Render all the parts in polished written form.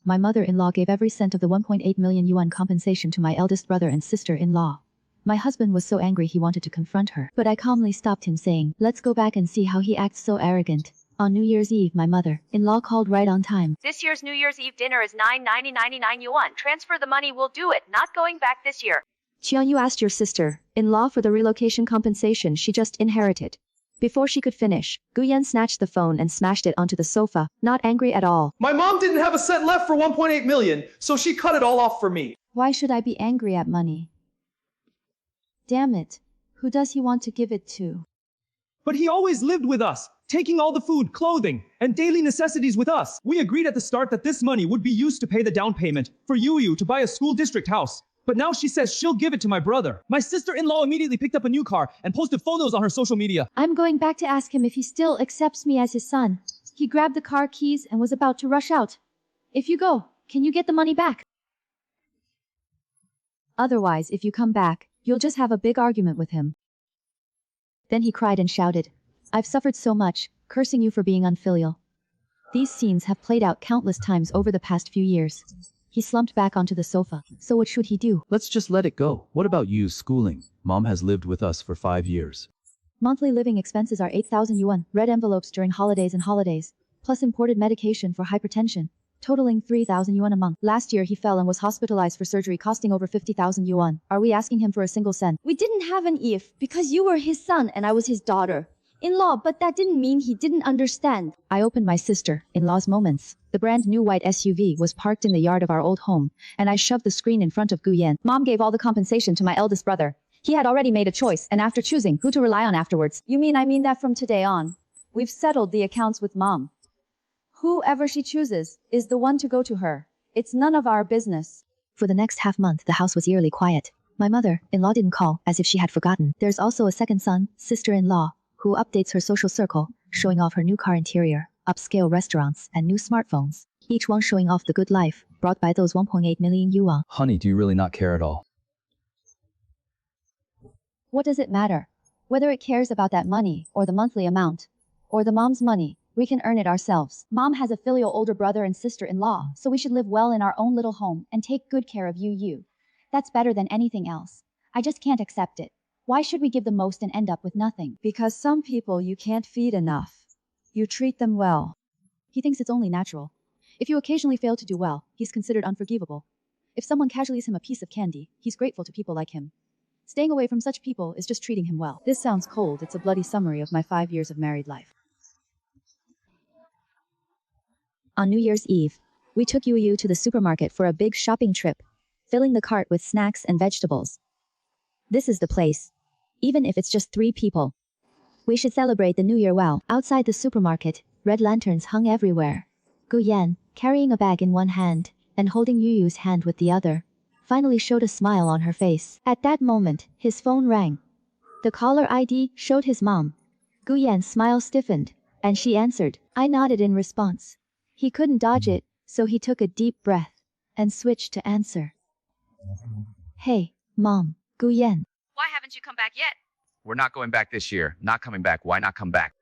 my mother-in-law gave every cent of the 1.8 million yuan compensation to my eldest brother and sister-in-law. My husband was so angry he wanted to confront her, but I calmly stopped him saying, let's go back and see how he acts so arrogant. On New Year's Eve, my mother-in-law called right on time. This year's New Year's Eve dinner is 999 yuan. Transfer the money, we'll do it. Not going back this year. Qian, you asked your sister-in-law for the relocation compensation she just inherited. Before she could finish, Gu Yan snatched the phone and smashed it onto the sofa, not angry at all. My mom didn't have a cent left for 1.8 million, so she cut it all off for me. Why should I be angry at money? Damn it. Who does he want to give it to? But he always lived with us, taking all the food, clothing, and daily necessities with us. We agreed at the start that this money would be used to pay the down payment for Yu to buy a school district house. But now she says she'll give it to my brother. My sister-in-law immediately picked up a new car and posted photos on her social media. I'm going back to ask him if he still accepts me as his son. He grabbed the car keys and was about to rush out. If you go, can you get the money back? Otherwise, if you come back, you'll just have a big argument with him. Then he cried and shouted, I've suffered so much, cursing you for being unfilial. These scenes have played out countless times over the past few years. He slumped back onto the sofa. So what should he do? Let's just let it go. What about Yu's schooling? Mom has lived with us for 5 years. Monthly living expenses are 8,000 yuan, red envelopes during holidays and holidays, plus imported medication for hypertension, totaling 3,000 yuan a month. Last year he fell and was hospitalized for surgery costing over 50,000 yuan. Are we asking him for a single cent? We didn't have an if because you were his son and I was his daughter-in-law, but that didn't mean he didn't understand. I opened my sister-in-law's moments. The brand new white SUV was parked in the yard of our old home, and I shoved the screen in front of Gu Yan. Mom gave all the compensation to my eldest brother. He had already made a choice, and after choosing who to rely on afterwards. You mean I mean that from today on, we've settled the accounts with Mom. Whoever she chooses is the one to go to her. It's none of our business. For the next half-month, the house was eerily quiet. My mother-in-law didn't call, as if she had forgotten. There's also a second son, sister-in-law, who updates her social circle, showing off her new car interior, upscale restaurants, and new smartphones. Each one showing off the good life, brought by those 1.8 million yuan. Honey, do you really not care at all? What does it matter? Whether it cares about that money, or the monthly amount, or the mom's money, we can earn it ourselves. Mom has a filial older brother and sister-in-law, so we should live well in our own little home and take good care of Yu. That's better than anything else. I just can't accept it. Why should we give the most and end up with nothing? Because some people you can't feed enough. You treat them well. He thinks it's only natural. If you occasionally fail to do well, he's considered unforgivable. If someone casually gives him a piece of candy, he's grateful to people like him. Staying away from such people is just treating him well. This sounds cold. It's a bloody summary of my 5 years of married life. On New Year's Eve, we took Yu to the supermarket for a big shopping trip, filling the cart with snacks and vegetables. This is the place. Even if it's just 3 people. We should celebrate the New Year well. Outside the supermarket, red lanterns hung everywhere. Gu Yan, carrying a bag in one hand, and holding Yu's hand with the other, finally showed a smile on her face. At that moment, his phone rang. The caller ID showed his mom. Gu Yan's smile stiffened, and she answered. I nodded in response. He couldn't dodge it, so he took a deep breath, and switched to answer. Hey, Mom, Gu Yan. Why haven't you come back yet? We're not going back this year. Not coming back. Why not come back?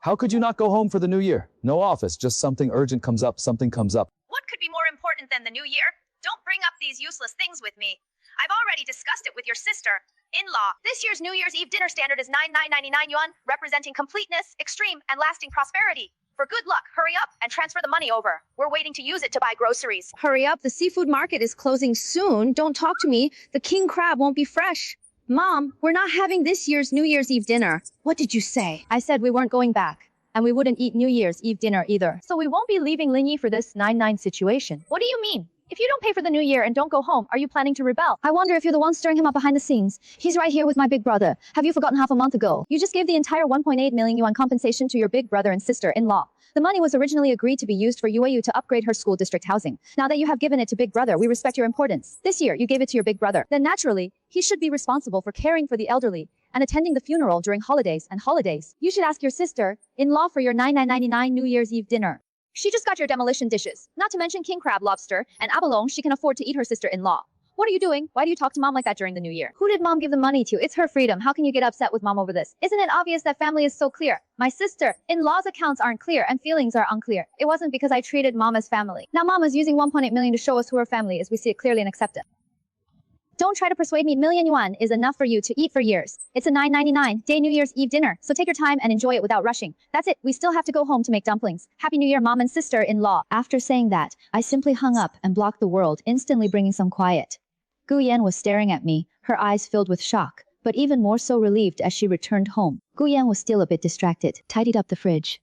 How could you not go home for the new year? No office, just something urgent comes up, something comes up. What could be more important than the new year? Don't bring up these useless things with me. I've already discussed it with your sister-in-law. This year's New Year's Eve dinner standard is 999 yuan, representing completeness, extreme, and lasting prosperity. For good luck, hurry up and transfer the money over. We're waiting to use it to buy groceries. Hurry up, the seafood market is closing soon. Don't talk to me. The king crab won't be fresh. Mom, we're not having this year's New Year's Eve dinner. What did you say? I said we weren't going back, and we wouldn't eat New Year's Eve dinner either. So we won't be leaving Linyi for this 9-9 situation. What do you mean? If you don't pay for the new year and don't go home, are you planning to rebel? I wonder if you're the one stirring him up behind the scenes. He's right here with my big brother. Have you forgotten half a month ago? You just gave the entire 1.8 million yuan compensation to your big brother and sister-in-law. The money was originally agreed to be used for Yu to upgrade her school district housing. Now that you have given it to big brother, we respect your importance. This year, you gave it to your big brother. Then naturally, he should be responsible for caring for the elderly and attending the funeral during holidays and holidays. You should ask your sister-in-law for your 9,999 New Year's Eve dinner. She just got your demolition dishes. Not to mention king crab, lobster, and abalone she can afford to eat her sister-in-law. What are you doing? Why do you talk to mom like that during the new year? Who did mom give the money to? It's her freedom. How can you get upset with mom over this? Isn't it obvious that family is so clear? My sister-in-law's accounts aren't clear and feelings are unclear. It wasn't because I treated mom as family. Now mom is using 1.8 million to show us who her family is. We see it clearly and accept it. Don't try to persuade me. Million yuan is enough for you to eat for years. It's a 9.99 day New Year's Eve dinner, so take your time and enjoy it without rushing. That's it. We still have to go home to make dumplings. Happy New Year, mom and sister-in-law. After saying that, I simply hung up and blocked the world, instantly bringing some quiet. Gu Yan was staring at me, her eyes filled with shock, but even more so relieved as she returned home. Gu Yan was still a bit distracted, tidied up the fridge.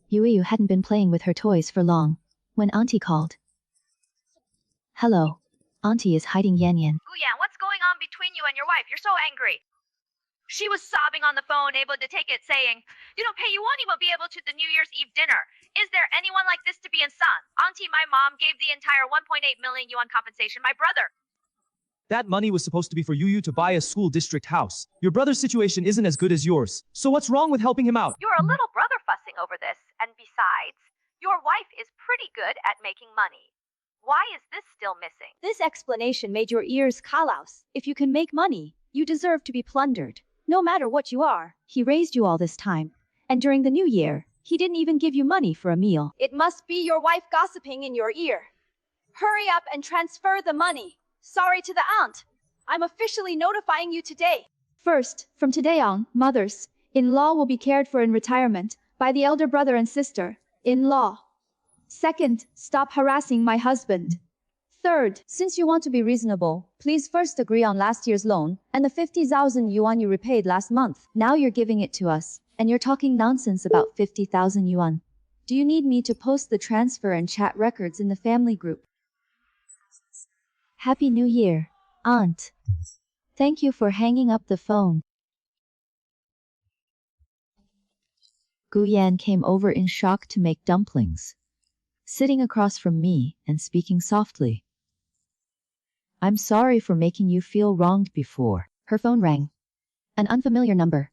Yu hadn't been playing with her toys for long, when Auntie called. Hello. Auntie is hiding Yan Yan. Guyan, what's going on between you and your wife? You're so angry. She was sobbing on the phone, able to take it, saying, you don't pay, you won't even be able to the New Year's Eve dinner. Is there anyone like this to be in son? Auntie, my mom gave the entire 1.8 million yuan compensation. My brother. That money was supposed to be for Yu to buy a school district house. Your brother's situation isn't as good as yours. So what's wrong with helping him out? You're a little brother fussing over this. And besides, your wife is pretty good at making money. Why is this still missing? This explanation made your ears kalaus. If you can make money, you deserve to be plundered. No matter what you are, he raised you all this time. And during the new year, he didn't even give you money for a meal. It must be your wife gossiping in your ear. Hurry up and transfer the money. Sorry to the aunt. I'm officially notifying you today. First, from today on, mothers-in-law will be cared for in retirement by the elder brother and sister-in-law. Second, stop harassing my husband. Third, since you want to be reasonable, please first agree on last year's loan and the 50,000 yuan you repaid last month. Now you're giving it to us, and you're talking nonsense about 50,000 yuan. Do you need me to post the transfer and chat records in the family group? Happy New Year, Aunt. Thank you for hanging up the phone. Gu Yan came over in shock to make dumplings, sitting across from me and speaking softly. I'm sorry for making you feel wronged before. Her phone rang. An unfamiliar number.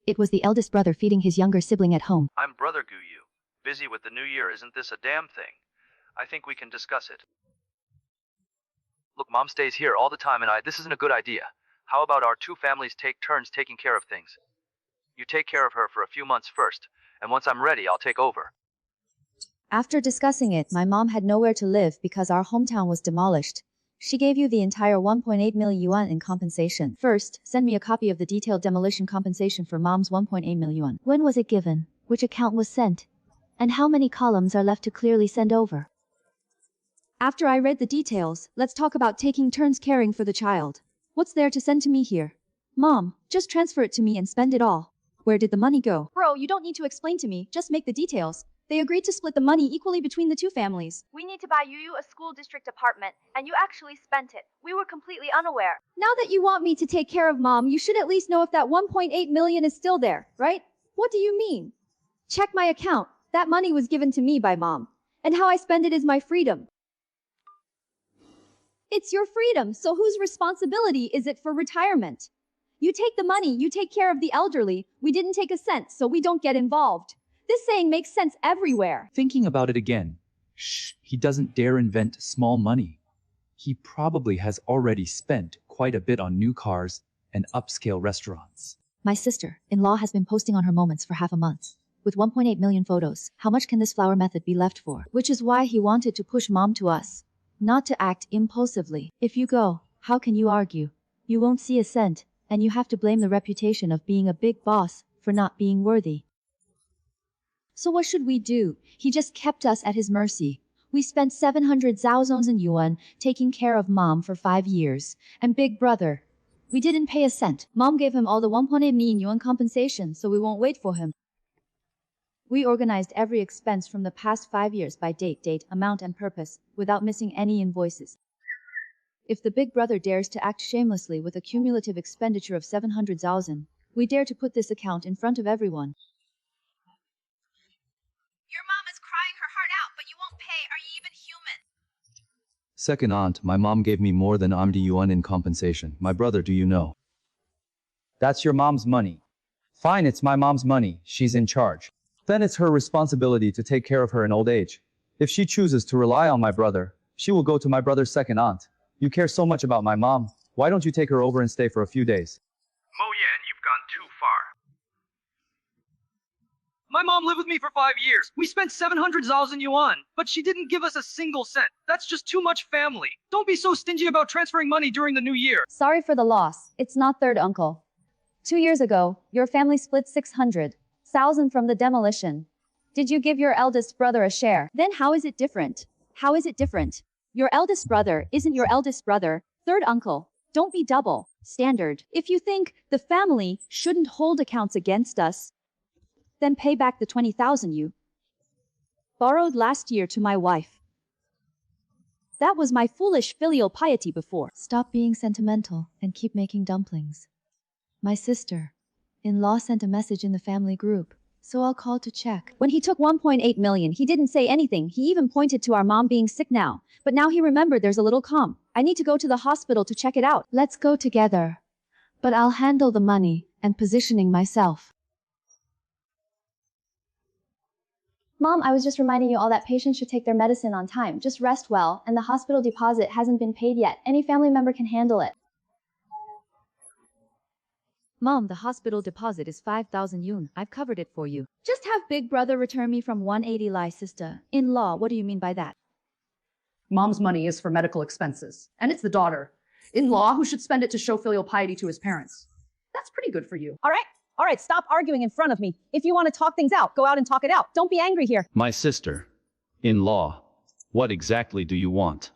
It was the eldest brother feeding his younger sibling at home. I'm Brother Guyu. Busy with the new year, isn't this a damn thing? I think we can discuss it. Look, Mom stays here all the time and this isn't a good idea. How about our two families take turns taking care of things? You take care of her for a few months first, and once I'm ready, I'll take over. After discussing it, my mom had nowhere to live because our hometown was demolished. She gave you the entire 1.8 million yuan in compensation. First, send me a copy of the detailed demolition compensation for mom's 1.8 million yuan. When was it given? Which account was sent? And how many columns are left to clearly send over? After I read the details, let's talk about taking turns caring for the child. What's there to send to me here? Mom, just transfer it to me and spend it all. Where did the money go? Bro, you don't need to explain to me, just make the details. They agreed to split the money equally between the two families. We need to buy Yu a school district apartment, and you actually spent it. We were completely unaware. Now that you want me to take care of mom, you should at least know if that 1.8 million is still there, right? What do you mean? Check my account. That money was given to me by mom. And how I spend it is my freedom. It's your freedom, so whose responsibility is it for retirement? You take the money, you take care of the elderly. We didn't take a cent, so we don't get involved. This saying makes sense everywhere. Thinking about it again. Shh, he doesn't dare invent small money. He probably has already spent quite a bit on new cars and upscale restaurants. My sister-in-law has been posting on her moments for half a month. With 1.8 million photos, how much can this flower method be left for? Which is why he wanted to push mom to us. Not to act impulsively. If you go, how can you argue? You won't see a cent, and you have to blame the reputation of being a big boss for not being worthy. So what should we do? He just kept us at his mercy. We spent 700,000 yuan taking care of mom for 5 years. And big brother, we didn't pay a cent. Mom gave him all the 1.8 million yuan compensation, so we won't wait for him. We organized every expense from the past 5 years by date, amount and purpose, without missing any invoices. If the big brother dares to act shamelessly with a cumulative expenditure of 700,000, we dare to put this account in front of everyone. Your mom is crying her heart out, but you won't pay. Are you even human? Second aunt, my mom gave me more than 50 yuan in compensation. My brother, do you know? That's your mom's money. Fine, it's my mom's money. She's in charge. Then it's her responsibility to take care of her in old age. If she chooses to rely on my brother, she will go to my brother's second aunt. You care so much about my mom. Why don't you take her over and stay for a few days? Mo Yan, you've gone too far. My mom lived with me for 5 years. We spent 700,000 yuan, but she didn't give us a single cent. That's just too much family. Don't be so stingy about transferring money during the new year. Sorry for the loss. It's not third uncle. 2 years ago, your family split 600,000 from the demolition. Did you give your eldest brother a share? Then how is it different? How is it different? Your eldest brother isn't your eldest brother, third uncle. Don't be double standard. If you think the family shouldn't hold accounts against us, then pay back the 20,000 you borrowed last year to my wife. That was my foolish filial piety before. Stop being sentimental and keep making dumplings. My sister-in-law sent a message in the family group, so I'll call to check. When he took 1.8 million, he didn't say anything. He even pointed to our mom being sick now. But now he remembered there's a little calm. I need to go to the hospital to check it out. Let's go together. But I'll handle the money and positioning myself. Mom, I was just reminding you all that patients should take their medicine on time. Just rest well, and the hospital deposit hasn't been paid yet. Any family member can handle it. Mom, the hospital deposit is 5,000 yuan. I've covered it for you. Just have big brother return me from 180 Lai sister-in-law. What do you mean by that? Mom's money is for medical expenses, and it's the daughter-in-law who should spend it to show filial piety to his parents. That's pretty good for you. All right, stop arguing in front of me. If you want to talk things out, go out and talk it out. Don't be angry here. My sister-in-law, what exactly do you want?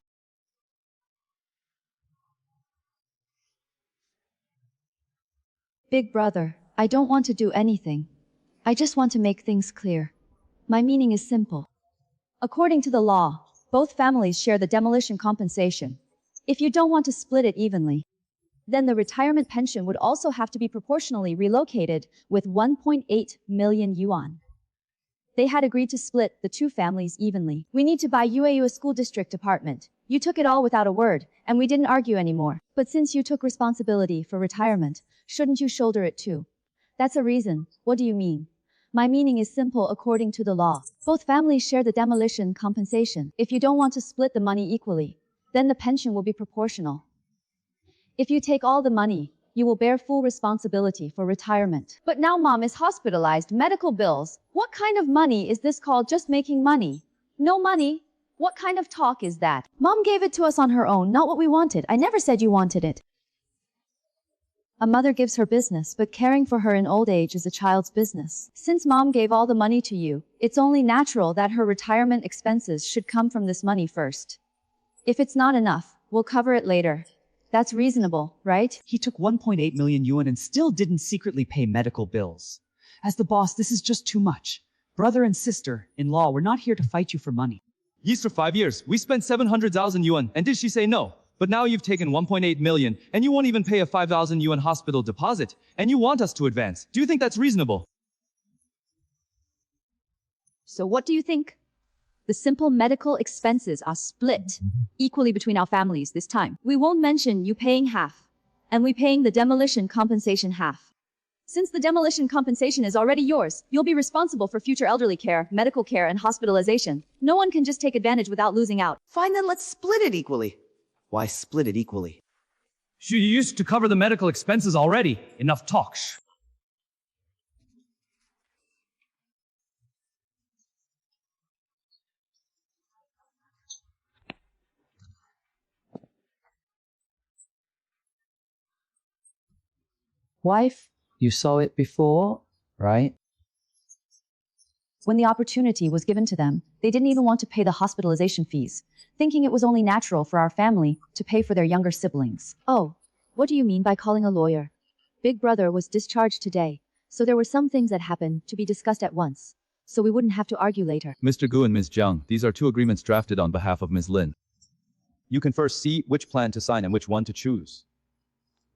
Big brother, I don't want to do anything. I just want to make things clear. My meaning is simple. According to the law, both families share the demolition compensation. If you don't want to split it evenly, then the retirement pension would also have to be proportionally relocated with 1.8 million yuan. They had agreed to split the two families evenly. We need to buy UAU a school district apartment. You took it all without a word, and we didn't argue anymore. But since you took responsibility for retirement, shouldn't you shoulder it too? That's a reason. What do you mean? My meaning is simple according to the law. Both families share the demolition compensation. If you don't want to split the money equally, then the pension will be proportional. If you take all the money, you will bear full responsibility for retirement. But now mom is hospitalized, medical bills. What kind of money is this called just making money? No money? What kind of talk is that? Mom gave it to us on her own, not what we wanted. I never said you wanted it. A mother gives her business, but caring for her in old age is a child's business. Since mom gave all the money to you, it's only natural that her retirement expenses should come from this money first. If it's not enough, we'll cover it later. That's reasonable, right? He took 1.8 million yuan and still didn't secretly pay medical bills. As the boss, this is just too much. Brother and sister-in-law, we're not here to fight you for money. Yes, for 5 years, we spent 700,000 yuan, and did she say no? But now you've taken 1.8 million, and you won't even pay a 5,000 yuan hospital deposit, and you want us to advance. Do you think that's reasonable? So what do you think? The simple medical expenses are split equally between our families this time. We won't mention you paying half, and we paying the demolition compensation half. Since the demolition compensation is already yours, you'll be responsible for future elderly care, medical care, and hospitalization. No one can just take advantage without losing out. Fine, then let's split it equally. Why split it equally? She used to cover the medical expenses already. Enough talk. Wife, you saw it before, right? When the opportunity was given to them, they didn't even want to pay the hospitalization fees, thinking it was only natural for our family to pay for their younger siblings. Oh, what do you mean by calling a lawyer? Big brother was discharged today, so there were some things that happened to be discussed at once, so we wouldn't have to argue later. Mr. Gu and Ms. Jiang, these are two agreements drafted on behalf of Ms. Lin. You can first see which plan to sign and which one to choose.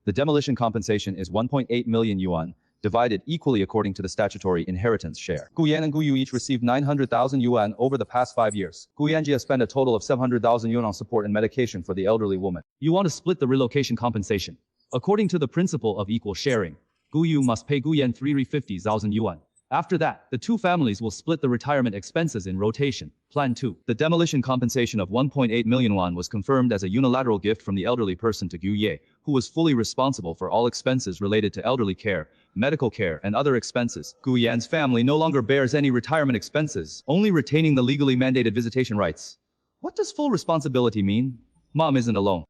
The demolition compensation is 1.8 million yuan, divided equally according to the statutory inheritance share. Gu Yan and Gu Yu each received 900,000 yuan over the past 5 years. Gu Yanjia spent a total of 700,000 yuan on support and medication for the elderly woman. You want to split the relocation compensation. According to the principle of equal sharing, Gu Yu must pay Gu Yan 350,000 yuan, After that, the two families will split the retirement expenses in rotation. Plan 2. The demolition compensation of 1.8 million won was confirmed as a unilateral gift from the elderly person to Gu Ye, who was fully responsible for all expenses related to elderly care, medical care, and other expenses. Gu Yan's family no longer bears any retirement expenses, only retaining the legally mandated visitation rights. What does full responsibility mean? Mom isn't alone.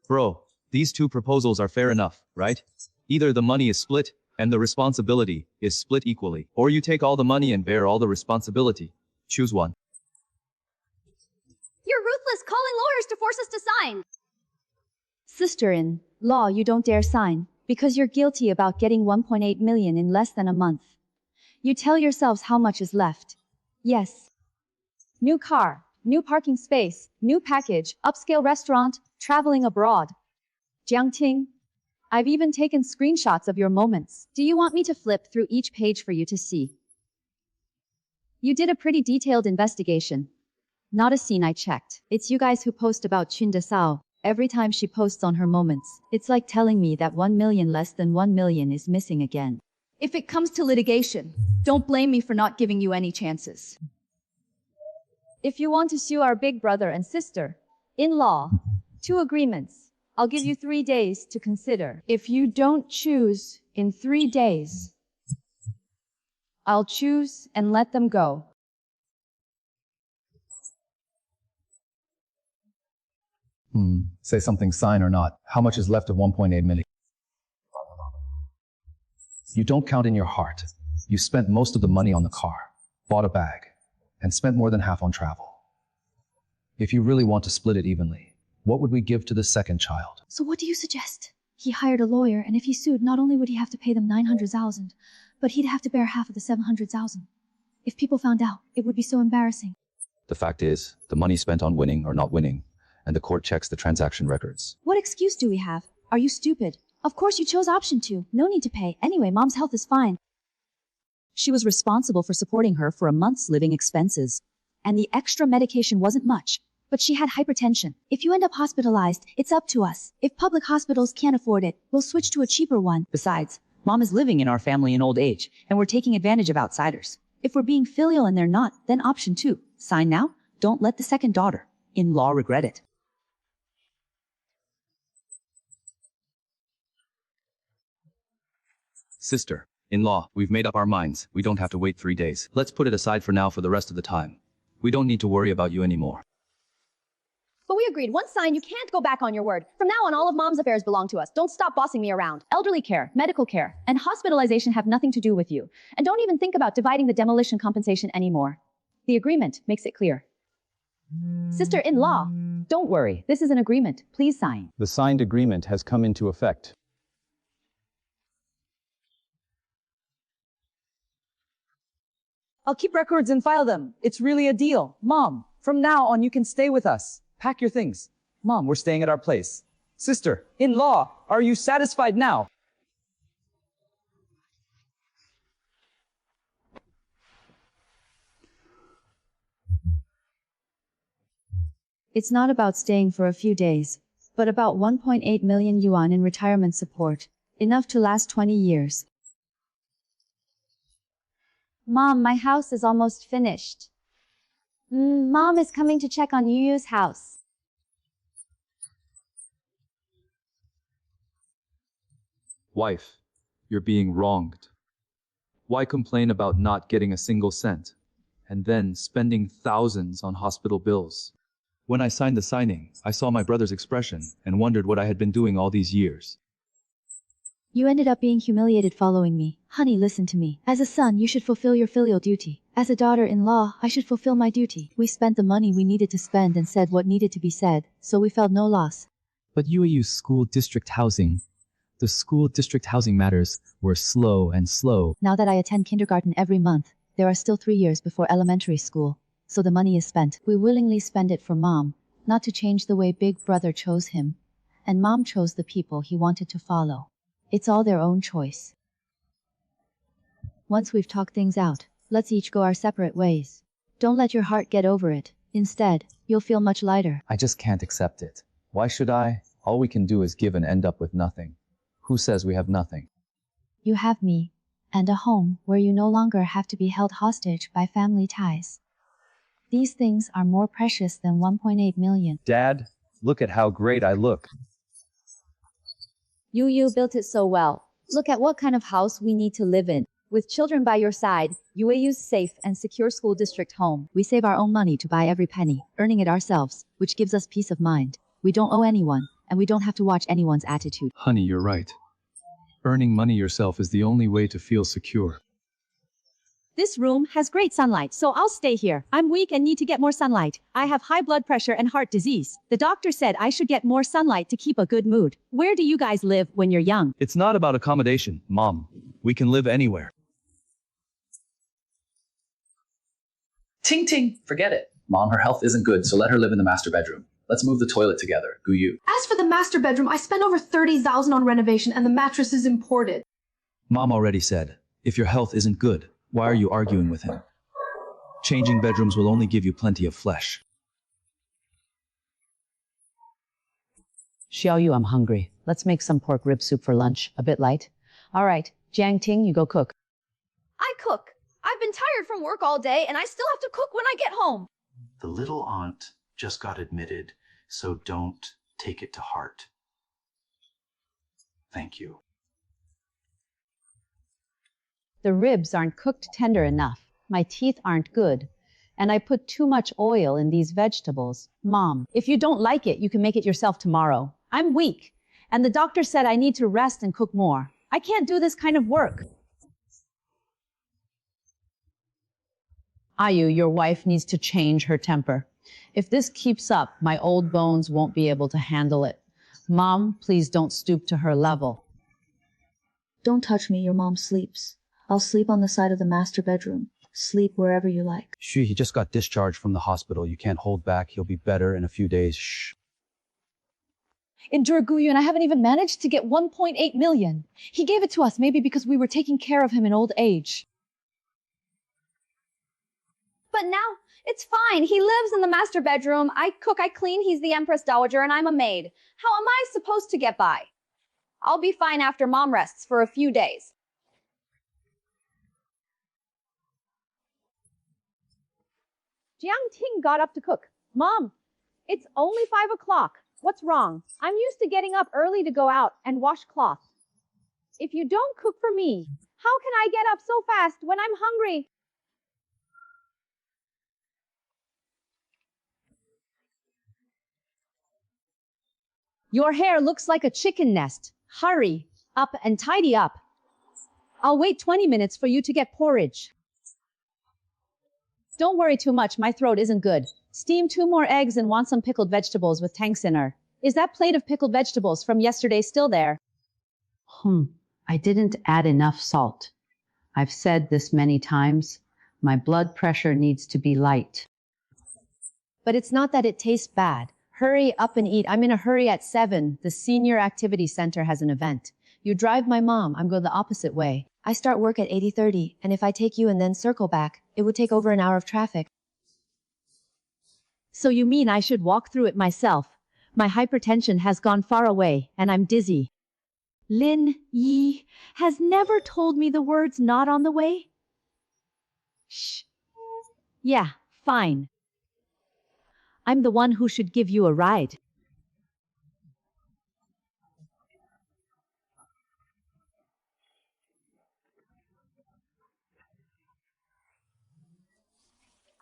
Bro, these two proposals are fair enough, right? Either the money is split, and the responsibility is split equally, or you take all the money and bear all the responsibility. Choose one. You're ruthless, calling lawyers to force us to sign. Sister-in-law, you don't dare sign, because you're guilty about getting 1.8 million in less than a month. You tell yourselves how much is left. Yes. New car, new parking space, new package, upscale restaurant, traveling abroad. Jiangting, I've even taken screenshots of your moments. Do you want me to flip through each page for you to see? You did a pretty detailed investigation. Not a scene I checked. It's you guys who post about Chun Desao. Every time she posts on her moments, it's like telling me that 1 million less than 1 million is missing again. If it comes to litigation, don't blame me for not giving you any chances. If you want to sue our big brother and sister-in-law, 2 agreements. I'll give you 3 days to consider. If you don't choose in 3 days, I'll choose and let them go. Say something, sign or not. How much is left of 1.8 million? You don't count in your heart. You spent most of the money on the car, bought a bag, and spent more than half on travel. If you really want to split it evenly, what would we give to the second child? So what do you suggest? He hired a lawyer, and if he sued, not only would he have to pay them 900,000, but he'd have to bear half of the 700,000. If people found out, it would be so embarrassing. The fact is, the money spent on winning or not winning, and the court checks the transaction records. What excuse do we have? Are you stupid? Of course you chose option 2. No need to pay. Anyway, Mom's health is fine. She was responsible for supporting her for a month's living expenses. And the extra medication wasn't much. But she had hypertension. If you end up hospitalized, it's up to us. If public hospitals can't afford it, we'll switch to a cheaper one. Besides, Mom is living in our family in old age, and we're taking advantage of outsiders. If we're being filial and they're not, then option 2. Sign now. Don't let the second daughter-in-law regret it. Sister-in-law, we've made up our minds. We don't have to wait 3 days. Let's put it aside for now for the rest of the time. We don't need to worry about you anymore. But we agreed, once signed, you can't go back on your word. From now on, all of Mom's affairs belong to us. Don't stop bossing me around. Elderly care, medical care, and hospitalization have nothing to do with you. And don't even think about dividing the demolition compensation anymore. The agreement makes it clear. Sister-in-law, don't worry. This is an agreement. Please sign. The signed agreement has come into effect. I'll keep records and file them. It's really a deal. Mom, from now on you can stay with us. Pack your things. Mom, we're staying at our place. Sister-in-law, are you satisfied now? It's not about staying for a few days, but about 1.8 million yuan in retirement support. Enough to last 20 years. Mom, my house is almost finished. Mom is coming to check on Yu's house. Wife, you're being wronged. Why complain about not getting a single cent, and then spending thousands on hospital bills? When I signed the signing, I saw my brother's expression and wondered what I had been doing all these years. You ended up being humiliated following me. Honey, listen to me. As a son, you should fulfill your filial duty. As a daughter-in-law, I should fulfill my duty. We spent the money we needed to spend and said what needed to be said, so we felt no loss. But UAU's school district housing. The school district housing matters were slow and slow. Now that I attend kindergarten every month, there are still 3 years before elementary school. So the money is spent. We willingly spend it for Mom, not to change the way Big Brother chose him. And Mom chose the people he wanted to follow. It's all their own choice. Once we've talked things out, let's each go our separate ways. Don't let your heart get over it. Instead, you'll feel much lighter. I just can't accept it. Why should I? All we can do is give and end up with nothing. Who says we have nothing? You have me, And a home where you no longer have to be held hostage by family ties. These things are more precious than 1.8 million. Dad, look at how great I look. You built it so well. Look at what kind of house we need to live in. With children by your side, UAU's safe and secure school district home. We save our own money to buy every penny, earning it ourselves, which gives us peace of mind. We don't owe anyone, and we don't have to watch anyone's attitude. Honey, you're right. Earning money yourself is the only way to feel secure. This room has great sunlight, so I'll stay here. I'm weak and need to get more sunlight. I have high blood pressure and heart disease. The doctor said I should get more sunlight to keep a good mood. Where do you guys live when you're young? It's not about accommodation, Mom. We can live anywhere. Ting ting, forget it. Mom, her health isn't good, so let her live in the master bedroom. Let's move the toilet together, Guyu. As for the master bedroom, I spent over $30,000 on renovation and the mattress is imported. Mom already said, if your health isn't good, why are you arguing with him? Changing bedrooms will only give you plenty of flesh. Xiaoyu, I'm hungry. Let's make some pork rib soup for lunch. A bit light. All right, Jiang Ting, you go cook. I cook. I've been tired from work all day and I still have to cook when I get home. The little aunt just got admitted, so don't take it to heart. Thank you. The ribs aren't cooked tender enough. My teeth aren't good. And I put too much oil in these vegetables. Mom, if you don't like it, you can make it yourself tomorrow. I'm weak. And the doctor said I need to rest and cook more. I can't do this kind of work. Ayu, your wife needs to change her temper. If this keeps up, my old bones won't be able to handle it. Mom, please don't stoop to her level. Don't touch me, your mom sleeps. I'll sleep on the side of the master bedroom. Sleep wherever you like. She, he just got discharged from the hospital. You can't hold back. He'll be better in a few days. Shh. Endure, Guyu, and I haven't even managed to get 1.8 million. He gave it to us, maybe because we were taking care of him in old age. But now, it's fine. He lives in the master bedroom. I cook, I clean. He's the Empress Dowager, and I'm a maid. How am I supposed to get by? I'll be fine after Mom rests for a few days. Jiang Ting got up to cook. Mom, it's only 5 o'clock. What's wrong? I'm used to getting up early to go out and wash cloth. If you don't cook for me, how can I get up so fast when I'm hungry? Your hair looks like a chicken nest. Hurry up and tidy up. I'll wait 20 minutes for you to get porridge. Don't worry too much, my throat isn't good. Steam 2 more eggs and want some pickled vegetables with tanks in her. Is that plate of pickled vegetables from yesterday still there? I didn't add enough salt. I've said this many times. My blood pressure needs to be light. But it's not that it tastes bad. Hurry up and eat. I'm in a hurry at 7. The senior activity center has an event. You drive my mom. I'm going the opposite way. I start work at 80:30, and if I take you and then circle back, it would take over an hour of traffic. So you mean I should walk through it myself? My hypertension has gone far away, and I'm dizzy. Lin Yi has never told me the words not on the way. Shh. Yeah, fine. I'm the one who should give you a ride.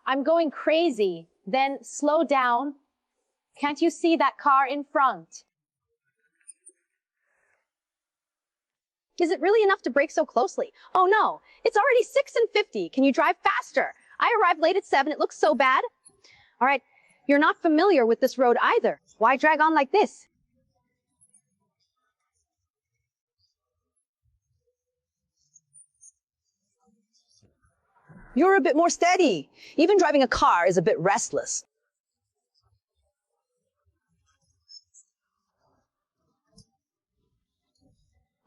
I'm going crazy. Then slow down. Can't you see that car in front? Is it really enough to brake so closely? Oh no, it's already 6:50. Can you drive faster? I arrived late at 7. It looks so bad. All right, you're not familiar with this road either. Why drag on like this? You're a bit more steady. Even driving a car is a bit restless.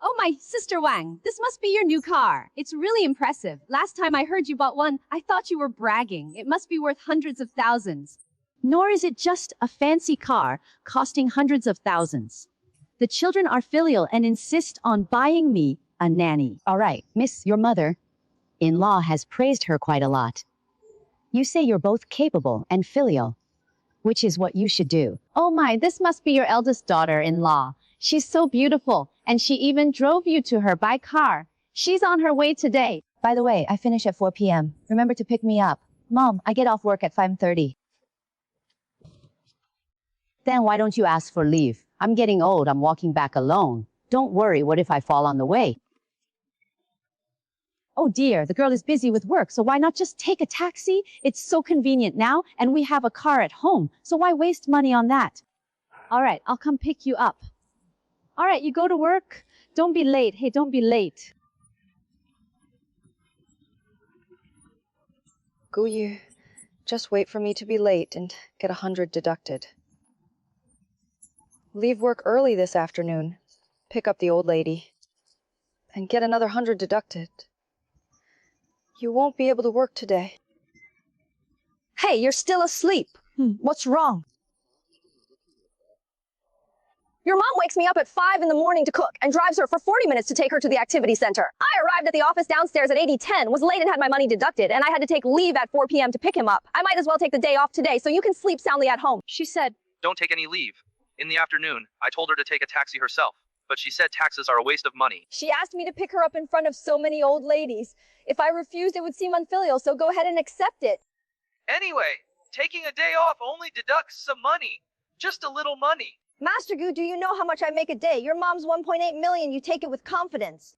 Oh, my sister Wang, this must be your new car. It's really impressive. Last time I heard you bought one, I thought you were bragging. It must be worth hundreds of thousands. Nor is it just a fancy car costing hundreds of thousands. The children are filial and insist on buying me A nanny. All right, Miss, your mother-in-law has praised her quite a lot. You say you're both capable and filial, which is what you should do. Oh my, this must be your eldest daughter-in-law. She's so beautiful, and she even drove you to her by car. She's on her way today. By the way, I finish at 4 p.m. Remember to pick me up. Mom, I get off work at 5:30. Then why don't you ask for leave? I'm getting old, I'm walking back alone. Don't worry, what if I fall on the way? Oh dear, the girl is busy with work, so why not just take a taxi? It's so convenient now, and we have a car at home, so why waste money on that? All right, I'll come pick you up. All right, you go to work. Don't be late. Hey, don't be late. Guyu, just wait for me to be late and get 100 deducted. Leave work early this afternoon, pick up the old lady, and get another 100 deducted. You won't be able to work today. Hey, you're still asleep. What's wrong? Your mom wakes me up at 5 in the morning to cook and drives her for 40 minutes to take her to the activity center. I arrived at the office downstairs at 8:10, was late and had my money deducted, and I had to take leave at 4 p.m. to pick him up. I might as well take the day off today so you can sleep soundly at home. She said, Don't take any leave. In the afternoon, I told her to take a taxi herself, but she said taxes are a waste of money. she asked me to pick her up in front of so many old ladies. If I refused, it would seem unfilial, so go ahead and accept it. Anyway, taking a day off only deducts some money. Just a little money. Master Gu, do you know how much I make a day? Your mom's 1.8 million. You take it with confidence.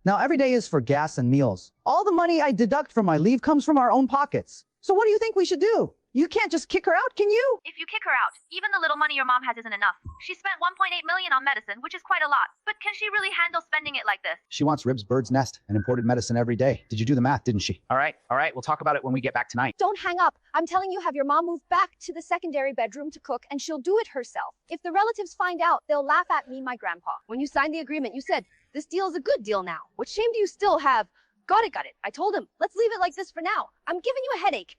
Now, every day is for gas and meals. All the money I deduct from my leave comes from our own pockets. So what do you think we should do? You can't just kick her out, can you? If you kick her out, even the little money your mom has isn't enough. She spent 1.8 million on medicine, which is quite a lot. But can she really handle spending it like this? She wants ribs, bird's nest, and imported medicine every day. Did you do the math, didn't she? All right, we'll talk about it when we get back tonight. Don't hang up. I'm telling you, have your mom move back to the secondary bedroom to cook, and she'll do it herself. If the relatives find out, they'll laugh at me, my grandpa. When you signed the agreement, you said, this deal is a good deal now. What shame do you still have? Got it. I told him, let's leave it like this for now. I'm giving you a headache.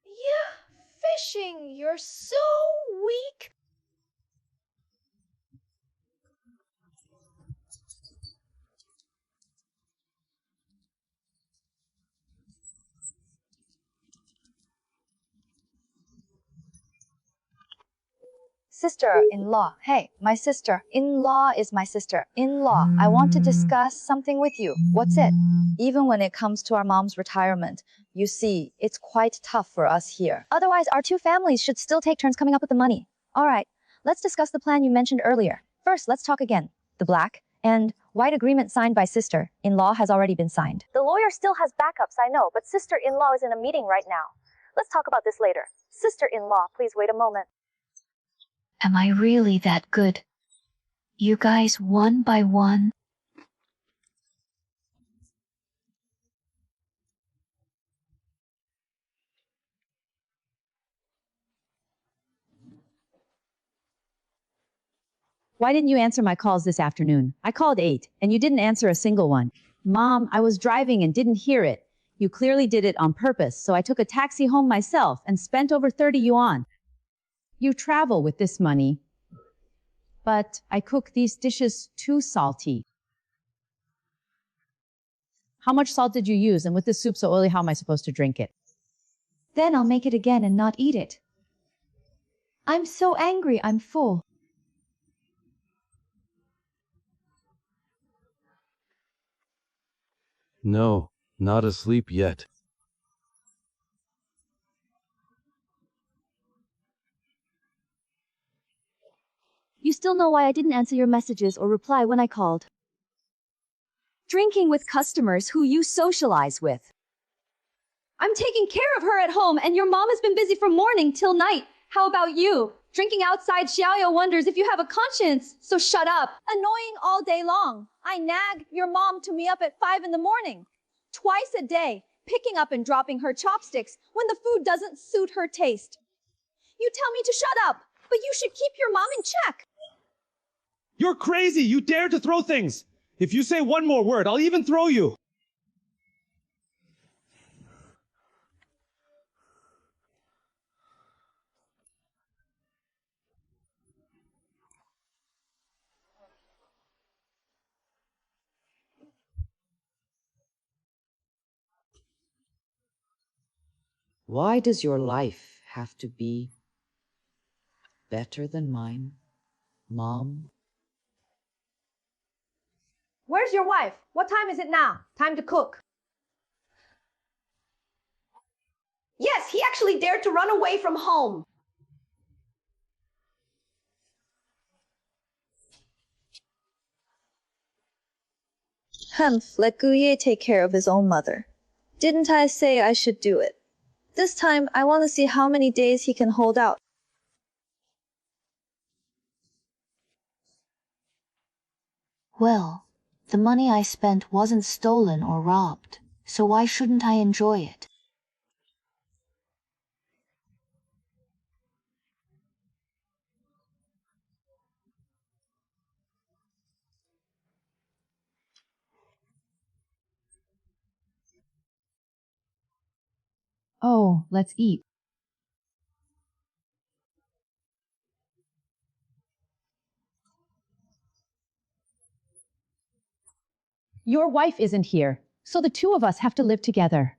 Yeah, fishing. You're so weak. Sister-in-law. Hey, my sister-in-law is my sister-in-law. I want to discuss something with you. What's it? Even when it comes to our mom's retirement, you see, it's quite tough for us here. Otherwise, our two families should still take turns coming up with the money. All right, let's discuss the plan you mentioned earlier. First, let's talk again. The black and white agreement signed by sister-in-law has already been signed. The lawyer still has backups, I know, but sister-in-law is in a meeting right now. Let's talk about this later. Sister-in-law, please wait a moment. Am I really that good? You guys one by one? Why didn't you answer my calls this afternoon? I called 8, and you didn't answer a single one. Mom, I was driving and didn't hear it. You clearly did it on purpose, so I took a taxi home myself and spent over 30 yuan. You travel with this money. But I cook these dishes too salty. How much salt did you use? And with this soup so oily, how am I supposed to drink it? Then I'll make it again and not eat it. I'm so angry, I'm full. No, not asleep yet. You still know why I didn't answer your messages or reply when I called. Drinking with customers who you socialize with. I'm taking care of her at home, and your mom has been busy from morning till night. How about you? Drinking outside, Xiaoyo wonders if you have a conscience, so shut up. Annoying all day long. I nag your mom to me up at 5 in the morning. Twice a day, picking up and dropping her chopsticks when the food doesn't suit her taste. You tell me to shut up, but you should keep your mom in check. You're crazy! You dare to throw things! If you say one more word, I'll even throw you! Why does your life have to be better than mine, Mom? Where's your wife? What time is it now? Time to cook. Yes, he actually dared to run away from home. Humph, let Guye take care of his own mother. Didn't I say I should do it? This time, I want to see how many days he can hold out. Well, the money I spent wasn't stolen or robbed, so why shouldn't I enjoy it? Oh, let's eat. Your wife isn't here, so the two of us have to live together.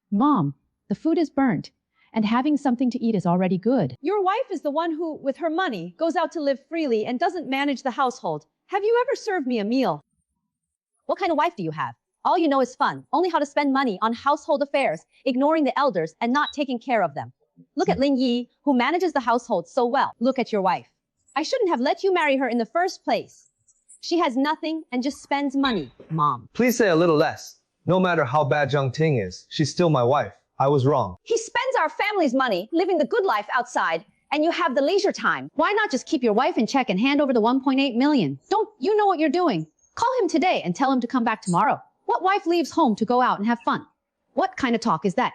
Mom, the food is burnt, and having something to eat is already good. Your wife is the one who, with her money, goes out to live freely and doesn't manage the household. Have you ever served me a meal? What kind of wife do you have? All you know is fun, only how to spend money on household affairs, ignoring the elders and not taking care of them. Look at Lin Yi, who manages the household so well. Look at your wife. I shouldn't have let you marry her in the first place. She has nothing and just spends money, Mom. Please say a little less. No matter how bad Zhang Ting is, she's still my wife. I was wrong. He spends our family's money living the good life outside, and you have the leisure time. Why not just keep your wife in check and hand over the 1.8 million? Don't you know what you're doing? Call him today and tell him to come back tomorrow. What wife leaves home to go out and have fun? What kind of talk is that?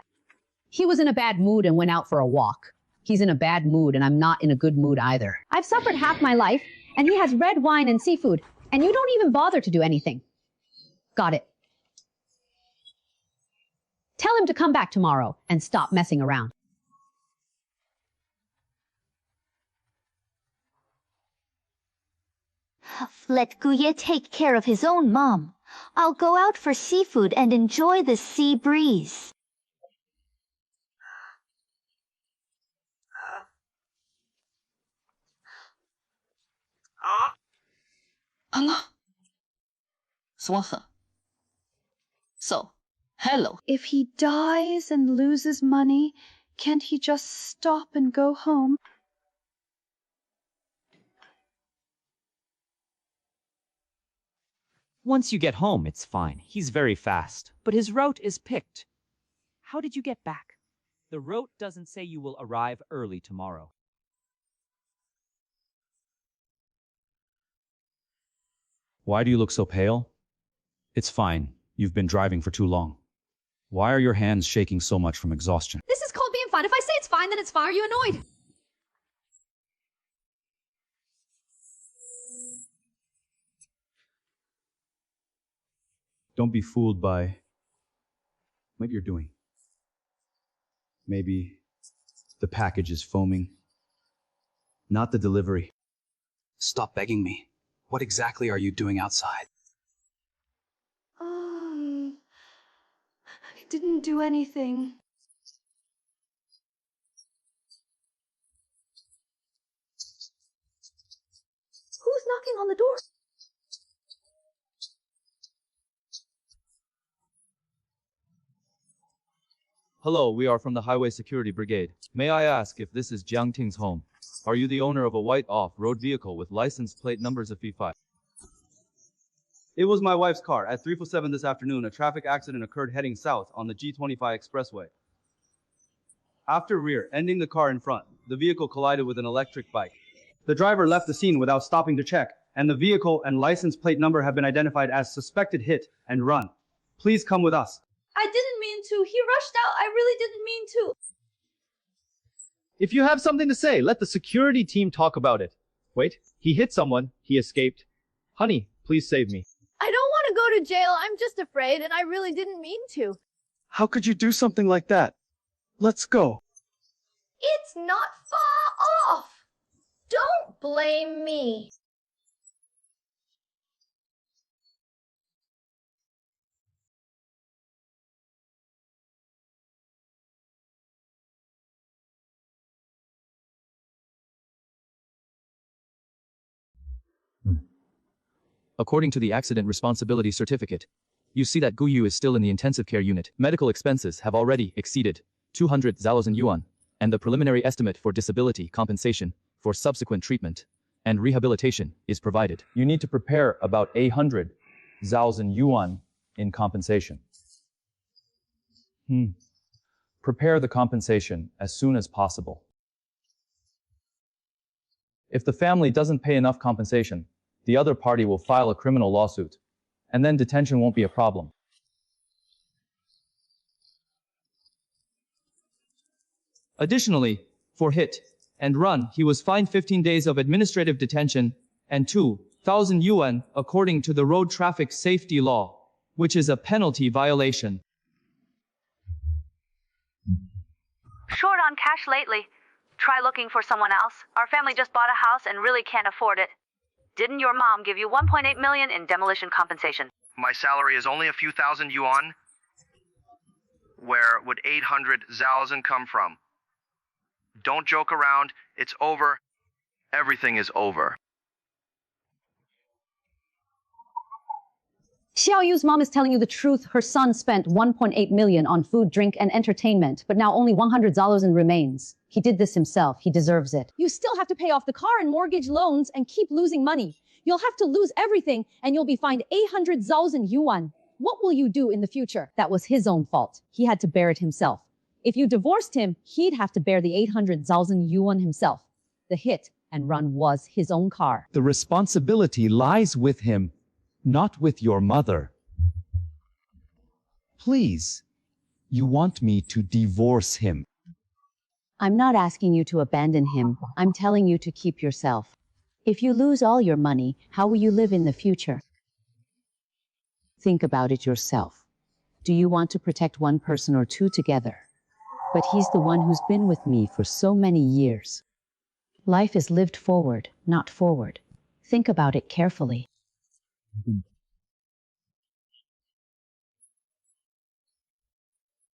He was in a bad mood and went out for a walk. He's in a bad mood and I'm not in a good mood either. I've suffered half my life and he has red wine and seafood and you don't even bother to do anything. Got it. Tell him to come back tomorrow and stop messing around. Let Guye take care of his own mom. I'll go out for seafood and enjoy the sea breeze. So, hello. If he dies and loses money, can't he just stop and go home? Once you get home, it's fine. He's very fast. But his route is picked. How did you get back? The route doesn't say you will arrive early tomorrow. Why do you look so pale? It's fine. You've been driving for too long. Why are your hands shaking so much from exhaustion? This is called being fine. If I say it's fine, then it's fine. Are you annoyed? Don't be fooled by what you're doing. Maybe the package is foaming, not the delivery. Stop begging me. What exactly are you doing outside? I didn't do anything. Who's knocking on the door? Hello, we are from the Highway Security Brigade. May I ask if this is Jiang Ting's home? Are you the owner of a white off-road vehicle with license plate numbers of V5? It was my wife's car. At 3:47 this afternoon, a traffic accident occurred heading south on the G25 expressway. After rear-ending the car in front, the vehicle collided with an electric bike. The driver left the scene without stopping to check, and the vehicle and license plate number have been identified as suspected hit and run. Please come with us. I didn't mean to. He rushed out. I really didn't mean to. If you have something to say, let the security team talk about it. Wait, he hit someone. He escaped. Honey, please save me. I don't want to go to jail. I'm just afraid, and I really didn't mean to. How could you do something like that? Let's go. It's not far off. Don't blame me. According to the accident responsibility certificate, you see that Guyu is still in the intensive care unit. Medical expenses have already exceeded 200,000 yuan, and the preliminary estimate for disability compensation for subsequent treatment and rehabilitation is provided. You need to prepare about 800,000 yuan in compensation. Prepare the compensation as soon as possible. If the family doesn't pay enough compensation, the other party will file a criminal lawsuit, and then detention won't be a problem. Additionally, for hit and run, he was fined 15 days of administrative detention and 2,000 yuan according to the road traffic safety law, which is a penalty violation. Short on cash lately. Try looking for someone else. Our family just bought a house and really can't afford it. Didn't your mom give you 1.8 million in demolition compensation? My salary is only a few thousand yuan. Where would 800,000 come from? Don't joke around. It's over. Everything is over. Xiaoyu's mom is telling you the truth. Her son spent 1.8 million on food, drink, and entertainment, but now only 100,000 remains. He did this himself. He deserves it. You still have to pay off the car and mortgage loans and keep losing money. You'll have to lose everything and you'll be fined 800,000 yuan. What will you do in the future? That was his own fault. He had to bear it himself. If you divorced him, he'd have to bear the 800,000 yuan himself. The hit and run was his own car. The responsibility lies with him, not with your mother. Please, you want me to divorce him. I'm not asking you to abandon him. I'm telling you to keep yourself. If you lose all your money, how will you live in the future? Think about it yourself. Do you want to protect one person or two together? But he's the one who's been with me for so many years. Life is lived forward, not forward. Think about it carefully.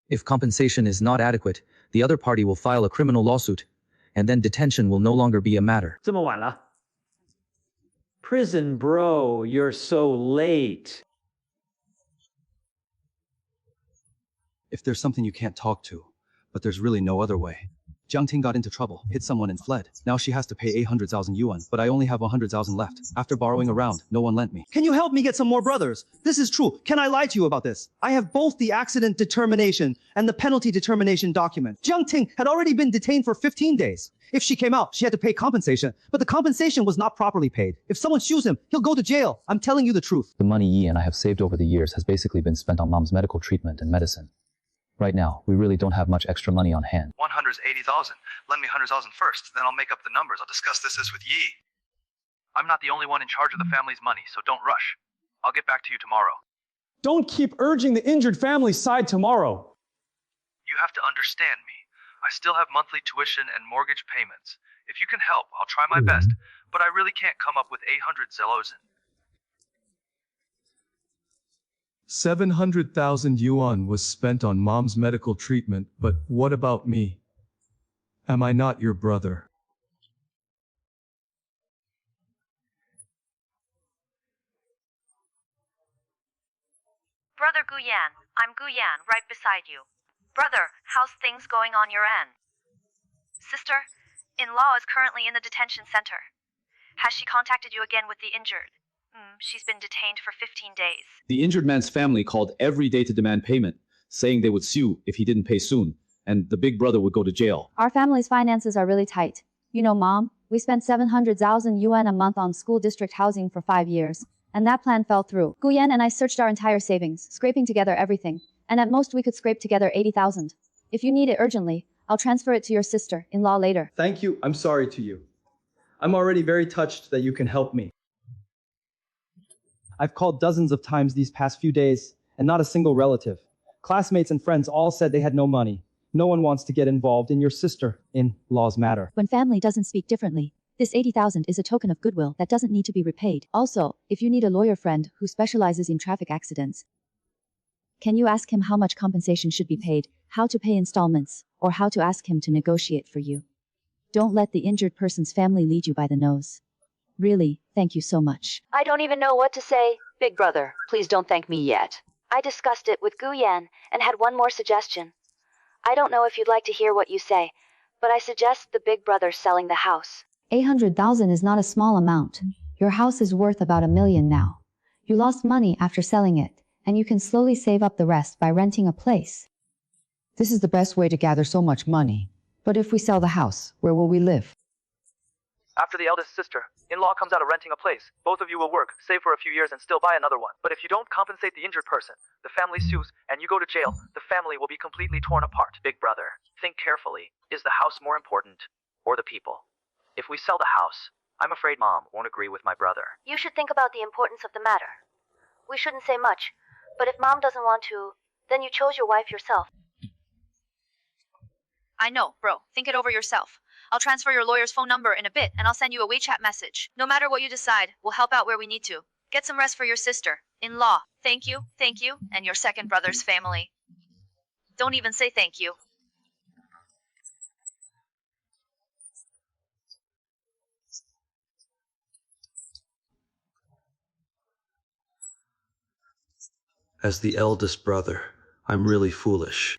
If compensation is not adequate, the other party will file a criminal lawsuit, and then detention will no longer be a matter. 这么晚了 Prison bro, you're so late. If there's something you can't talk to, but there's really no other way. Jiang Ting got into trouble, hit someone and fled. Now she has to pay 800,000 yuan, but I only have 100,000 left. After borrowing around, no one lent me. Can you help me get some more brothers? This is true. Can I lie to you about this? I have both the accident determination and the penalty determination document. Jiang Ting had already been detained for 15 days. If she came out, she had to pay compensation, but the compensation was not properly paid. If someone sues him, he'll go to jail. I'm telling you the truth. The money Yi and I have saved over the years has basically been spent on mom's medical treatment and medicine. Right now, we really don't have much extra money on hand. 180,000. Lend me 100,000 first, then I'll make up the numbers. I'll discuss this with Yi. I'm not the only one in charge of the family's money, so don't rush. I'll get back to you tomorrow. Don't keep urging the injured family's side tomorrow. You have to understand me. I still have monthly tuition and mortgage payments. If you can help, I'll try my best, but I really can't come up with 800,000. 700,000 yuan was spent on mom's medical treatment, but what about me? Am I not your brother? Brother Guyan, I'm Guyan, right beside you. Brother, how's things going on your end? Sister, in-law is currently in the detention center. Has she contacted you again with the injured? She's been detained for 15 days. The injured man's family called every day to demand payment, saying they would sue if he didn't pay soon, and the big brother would go to jail. Our family's finances are really tight. You know, Mom, we spent 700,000 yuan a month on school district housing for 5 years, and that plan fell through. Guyan and I searched our entire savings, scraping together everything, and at most we could scrape together 80,000. If you need it urgently, I'll transfer it to your sister-in-law later. Thank you. I'm sorry to you. I'm already very touched that you can help me. I've called dozens of times these past few days, and not a single relative. Classmates and friends all said they had no money. No one wants to get involved in your sister-in-law's matter. When family doesn't speak differently, this 80,000 is a token of goodwill that doesn't need to be repaid. Also, if you need a lawyer friend who specializes in traffic accidents, can you ask him how much compensation should be paid, how to pay installments, or how to ask him to negotiate for you? Don't let the injured person's family lead you by the nose. Really, thank you so much. I don't even know what to say. Big brother, please don't thank me yet. I discussed it with Guyan and had one more suggestion. I don't know if you'd like to hear what you say, but I suggest the big brother selling the house. 800,000 is not a small amount. Your house is worth about $1 million now. You lost money after selling it, and you can slowly save up the rest by renting a place. This is the best way to gather so much money. But if we sell the house, where will we live? After the eldest sister-in-law comes out of renting a place, both of you will work, save for a few years, and still buy another one. But if you don't compensate the injured person, the family sues, and you go to jail, the family will be completely torn apart. Big brother, think carefully. Is the house more important, or the people? If we sell the house, I'm afraid Mom won't agree with my brother. You should think about the importance of the matter. We shouldn't say much, but if Mom doesn't want to, then you chose your wife yourself. I know, bro. Think it over yourself. I'll transfer your lawyer's phone number in a bit, and I'll send you a WeChat message. No matter what you decide, we'll help out where we need to. Get some rest for your sister-in-law. Thank you, and your second brother's family. Don't even say thank you. As the eldest brother, I'm really foolish.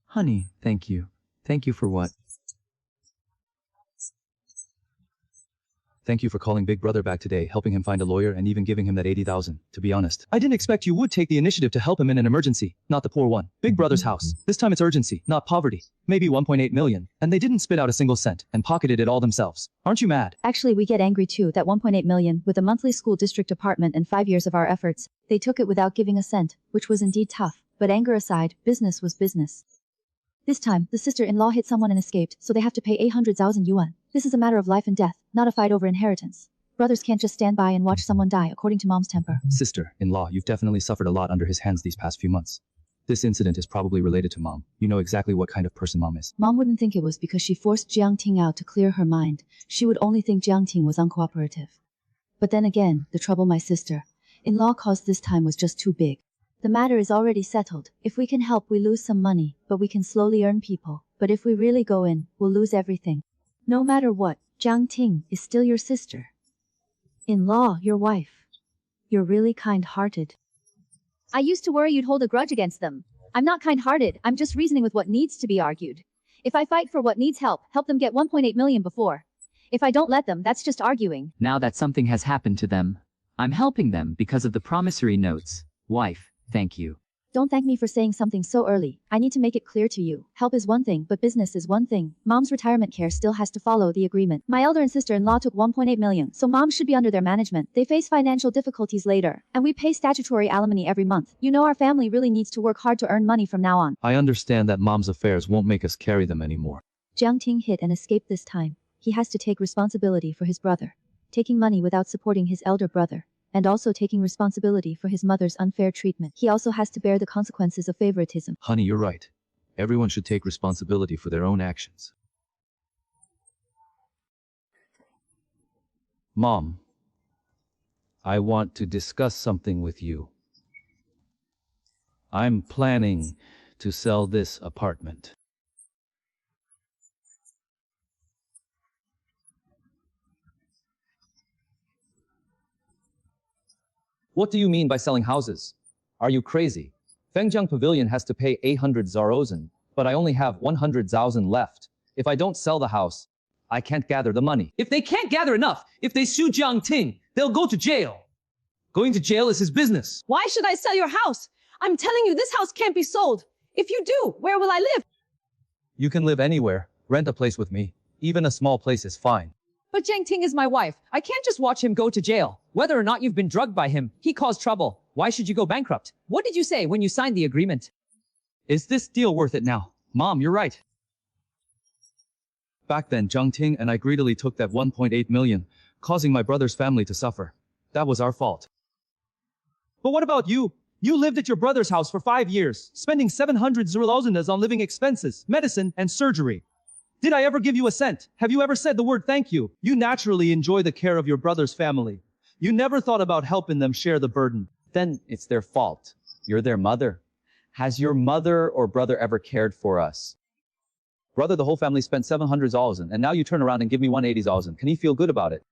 Honey, thank you. Thank you for what? Thank you for calling Big Brother back today, helping him find a lawyer and even giving him that 80,000. To be honest, I didn't expect you would take the initiative to help him in an emergency, not the poor one. Big Brother's house. This time it's urgency, not poverty. Maybe 1.8 million. And they didn't spit out a single cent and pocketed it all themselves. Aren't you mad? Actually, we get angry too that 1.8 million, with a monthly school district apartment and 5 years of our efforts, they took it without giving a cent, which was indeed tough. But anger aside, business was business. This time, the sister-in-law hit someone and escaped, so they have to pay 800,000 yuan. This is a matter of life and death, not a fight over inheritance. Brothers can't just stand by and watch someone die according to Mom's temper. Sister-in-law, you've definitely suffered a lot under his hands these past few months. This incident is probably related to Mom. You know exactly what kind of person Mom is. Mom wouldn't think it was because she forced Jiang Ting out to clear her mind. She would only think Jiang Ting was uncooperative. But then again, the trouble my sister-in-law caused this time was just too big. The matter is already settled. If we can help, we lose some money, but we can slowly earn people. But if we really go in, we'll lose everything. No matter what, Jiang Ting is still your sister-in-law, your wife. You're really kind-hearted. I used to worry you'd hold a grudge against them. I'm not kind-hearted, I'm just reasoning with what needs to be argued. If I fight for what needs help them get 1.8 million before. If I don't let them, that's just arguing. Now that something has happened to them, I'm helping them because of the promissory notes. Wife, thank you. Don't thank me for saying something so early. I need to make it clear to you. Help is one thing, but business is one thing. Mom's retirement care still has to follow the agreement. My elder and sister-in-law took 1.8 million, so Mom should be under their management. They face financial difficulties later, and we pay statutory alimony every month. You know our family really needs to work hard to earn money from now on. I understand that Mom's affairs won't make us carry them anymore. Jiang Ting hit and escaped this time. He has to take responsibility for his brother. Taking money without supporting his elder brother. And also taking responsibility for his mother's unfair treatment. He also has to bear the consequences of favoritism. Honey, you're right. Everyone should take responsibility for their own actions. Mom, I want to discuss something with you. I'm planning to sell this apartment. What do you mean by selling houses? Are you crazy? Fengjiang Pavilion has to pay 800,000, but I only have 100,000 left. If I don't sell the house, I can't gather the money. If they can't gather enough, if they sue Jiang Ting, they'll go to jail. Going to jail is his business. Why should I sell your house? I'm telling you, this house can't be sold. If you do, where will I live? You can live anywhere. Rent a place with me. Even a small place is fine. But Jiang Ting is my wife. I can't just watch him go to jail. Whether or not you've been drugged by him, he caused trouble. Why should you go bankrupt? What did you say when you signed the agreement? Is this deal worth it now? Mom, you're right. Back then, Jiang Ting and I greedily took that 1.8 million, causing my brother's family to suffer. That was our fault. But what about you? You lived at your brother's house for 5 years, spending 700,000 on living expenses, medicine, and surgery. Did I ever give you a cent? Have you ever said the word thank you? You naturally enjoy the care of your brother's family. You never thought about helping them share the burden. Then it's their fault. You're their mother. Has your mother or brother ever cared for us? Brother, the whole family spent 700,000 and now you turn around and give me 180,000. Can he feel good about it?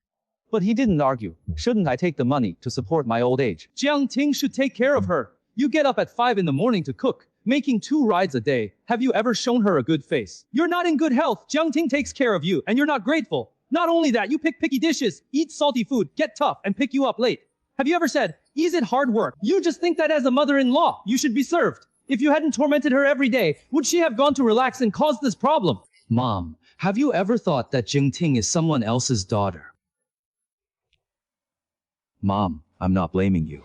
But he didn't argue. Shouldn't I take the money to support my old age? Jiang Ting should take care of her. You get up at 5 in the morning to cook, making 2 rides a day. Have you ever shown her a good face? You're not in good health. Jiang Ting takes care of you, and you're not grateful. Not only that, you pick picky dishes, eat salty food, get tough, and pick you up late. Have you ever said, is it hard work? You just think that as a mother-in-law, you should be served. If you hadn't tormented her every day, would she have gone to relax and caused this problem? Mom, have you ever thought that Jing Ting is someone else's daughter? Mom, I'm not blaming you.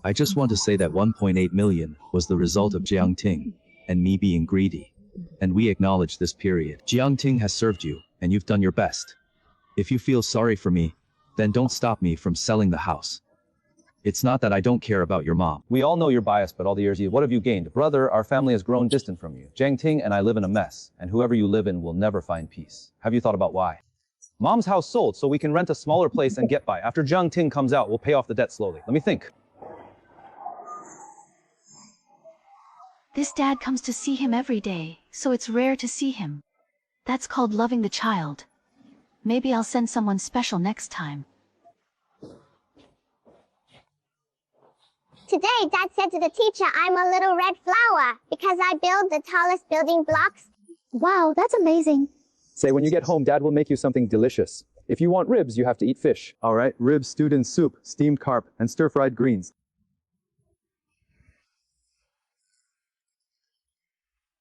I just want to say that 1.8 million was the result of Jiang Ting and me being greedy. And we acknowledge this period. Jiang Ting has served you, and you've done your best. If you feel sorry for me, then don't stop me from selling the house. It's not that I don't care about your mom. We all know you're biased, but all the years what have you gained? Brother, our family has grown distant from you. Jiang Ting and I live in a mess, and whoever you live in will never find peace. Have you thought about why? Mom's house sold, so we can rent a smaller place and get by. After Jiang Ting comes out, we'll pay off the debt slowly. Let me think. This dad comes to see him every day, so it's rare to see him. That's called loving the child. Maybe I'll send someone special next time. Today, Dad said to the teacher, I'm a little red flower because I build the tallest building blocks. Wow, that's amazing. Say when you get home, Dad will make you something delicious. If you want ribs, you have to eat fish. All right, ribs stewed in soup, steamed carp, and stir-fried greens.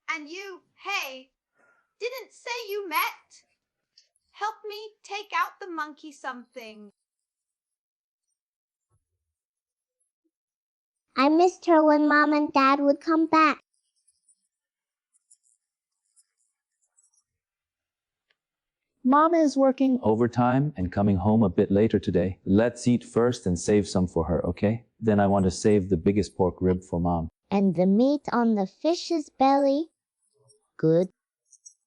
And you, hey, didn't say you met? Help me take out the monkey something. I missed her when Mom and Dad would come back. Mom is working overtime and coming home a bit later today. Let's eat first and save some for her, okay? Then I want to save the biggest pork rib for Mom. And the meat on the fish's belly. Good.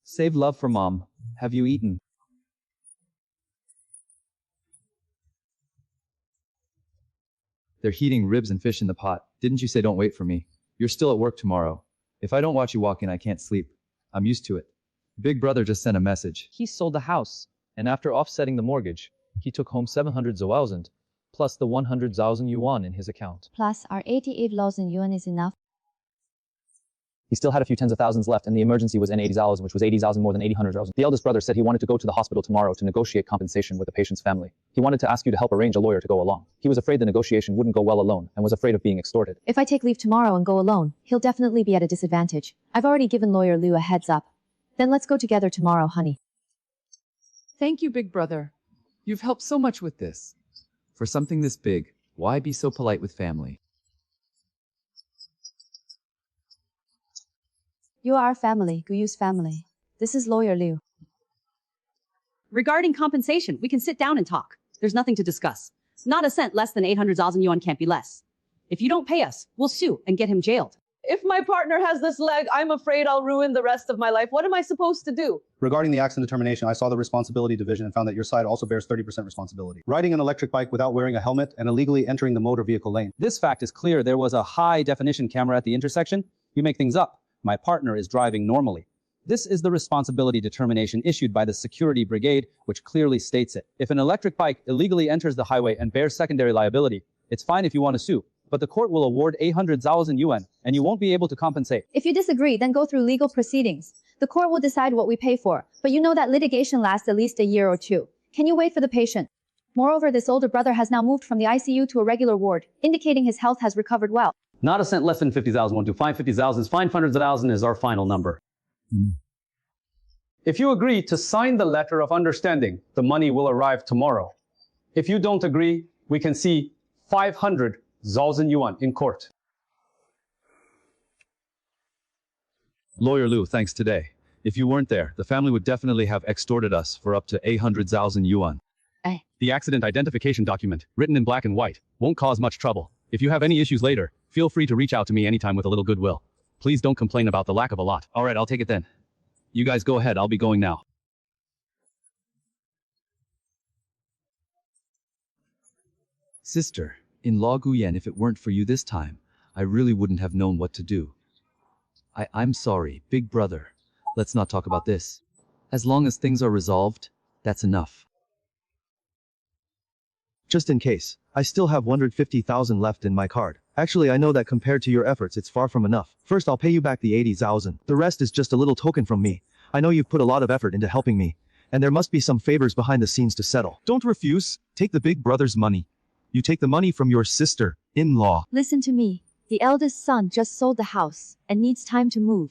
Save love for Mom. Have you eaten? They're heating ribs and fish in the pot. Didn't you say don't wait for me? You're still at work tomorrow. If I don't watch you walk in, I can't sleep. I'm used to it. Big brother just sent a message. He sold the house. And after offsetting the mortgage, he took home 700,000 plus the 100,000 yuan in his account. Plus our 88,000 yuan is enough. He still had a few tens of thousands left, and the emergency was in 80,000, which was 80,000 more than 800,000. The eldest brother said he wanted to go to the hospital tomorrow to negotiate compensation with the patient's family. He wanted to ask you to help arrange a lawyer to go along. He was afraid the negotiation wouldn't go well alone, and was afraid of being extorted. If I take leave tomorrow and go alone, he'll definitely be at a disadvantage. I've already given lawyer Liu a heads up. Then let's go together tomorrow, honey. Thank you, big brother. You've helped so much with this. For something this big, why be so polite with family? You are our family, Guyu's family. This is lawyer Liu. Regarding compensation, we can sit down and talk. There's nothing to discuss. Not a cent less than 800,000 yuan can't be less. If you don't pay us, we'll sue and get him jailed. If my partner has this leg, I'm afraid I'll ruin the rest of my life. What am I supposed to do? Regarding the accident determination, I saw the responsibility division and found that your side also bears 30% responsibility. Riding an electric bike without wearing a helmet and illegally entering the motor vehicle lane. This fact is clear. There was a high-definition camera at the intersection. You make things up. My partner is driving normally. This is the responsibility determination issued by the security brigade, which clearly states it. If an electric bike illegally enters the highway and bears secondary liability, it's fine if you want to sue, but the court will award 800,000 yuan, and you won't be able to compensate. If you disagree, then go through legal proceedings. The court will decide what we pay for, but you know that litigation lasts at least a year or two. Can you wait for the patient? Moreover, this older brother has now moved from the ICU to a regular ward, indicating his health has recovered well. Not a cent less than 50,000. 1, 2, 5, 50,000. 500,000 is our final number. If you agree to sign the letter of understanding, the money will arrive tomorrow. If you don't agree, we can see 500,000 yuan in court. Lawyer Liu, thanks today. If you weren't there, the family would definitely have extorted us for up to 800,000 yuan. The accident identification document, written in black and white, won't cause much trouble. If you have any issues later, feel free to reach out to me anytime with a little goodwill. Please don't complain about the lack of a lot. All right, I'll take it then. You guys go ahead, I'll be going now. Sister-in-law Guyan, if it weren't for you this time, I really wouldn't have known what to do. I'm sorry, big brother. let's not talk about this. As long as things are resolved, that's enough. Just in case, I still have 150,000 left in my card. Actually, I know that compared to your efforts, it's far from enough. First, I'll pay you back the 80,000. The rest is just a little token from me. I know you've put a lot of effort into helping me, and there must be some favors behind the scenes to settle. Don't refuse. Take the big brother's money. You take the money from your sister-in-law. Listen to me. The eldest son just sold the house and needs time to move,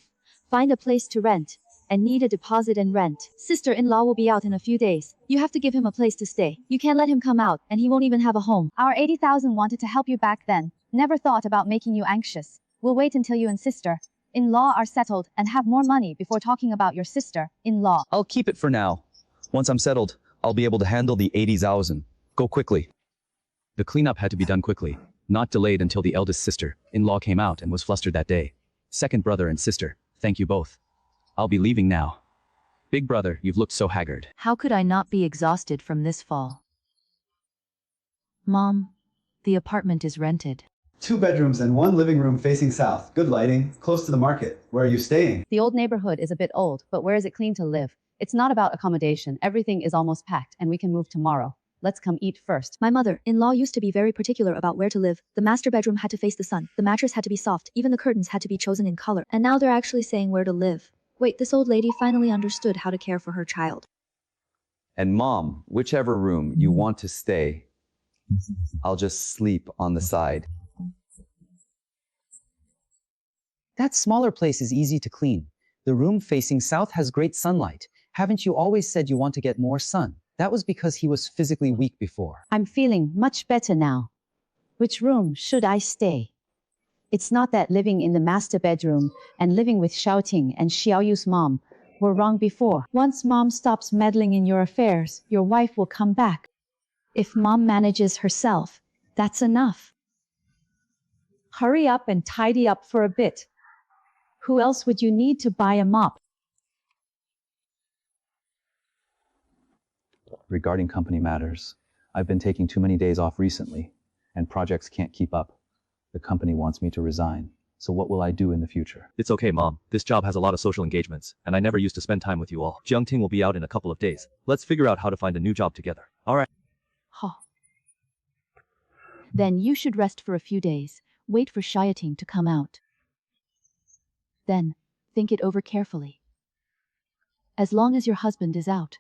find a place to rent, and need a deposit and rent. Sister-in-law will be out in a few days. You have to give him a place to stay. You can't let him come out, and he won't even have a home. Our 80,000 wanted to help you back then. Never thought about making you anxious. We'll wait until you and sister-in-law are settled and have more money before talking about your sister-in-law. I'll keep it for now. Once I'm settled, I'll be able to handle the 80,000. Go quickly. The cleanup had to be done quickly, not delayed until the eldest sister-in-law came out and was flustered that day. Second brother and sister, thank you both. I'll be leaving now. Big brother, you've looked so haggard. How could I not be exhausted from this fall? Mom, the apartment is rented. 2 bedrooms and 1 living room facing south. Good lighting, close to the market. Where are you staying? The old neighborhood is a bit old, but where is it clean to live? It's not about accommodation. Everything is almost packed, and we can move tomorrow. Let's come eat first. My mother-in-law used to be very particular about where to live. The master bedroom had to face the sun. The mattress had to be soft. Even the curtains had to be chosen in color. And now they're actually saying where to live. Wait, this old lady finally understood how to care for her child. And Mom, whichever room you want to stay, I'll just sleep on the side. That smaller place is easy to clean. The room facing south has great sunlight. Haven't you always said you want to get more sun? That was because he was physically weak before. I'm feeling much better now. Which room should I stay? It's not that living in the master bedroom and living with Xiaoting and Xiaoyu's mom were wrong before. Once mom stops meddling in your affairs, your wife will come back. If mom manages herself, that's enough. Hurry up and tidy up for a bit. Who else would you need to buy a mop? Regarding company matters, I've been taking too many days off recently, and projects can't keep up. The company wants me to resign, so what will I do in the future? It's okay, Mom. This job has a lot of social engagements, and I never used to spend time with you all. Jiangting will be out in a couple of days. Let's figure out how to find a new job together. All right. Huh. Then you should rest for a few days. Wait for Xiaoting to come out. Then, think it over carefully. As long as your husband is out,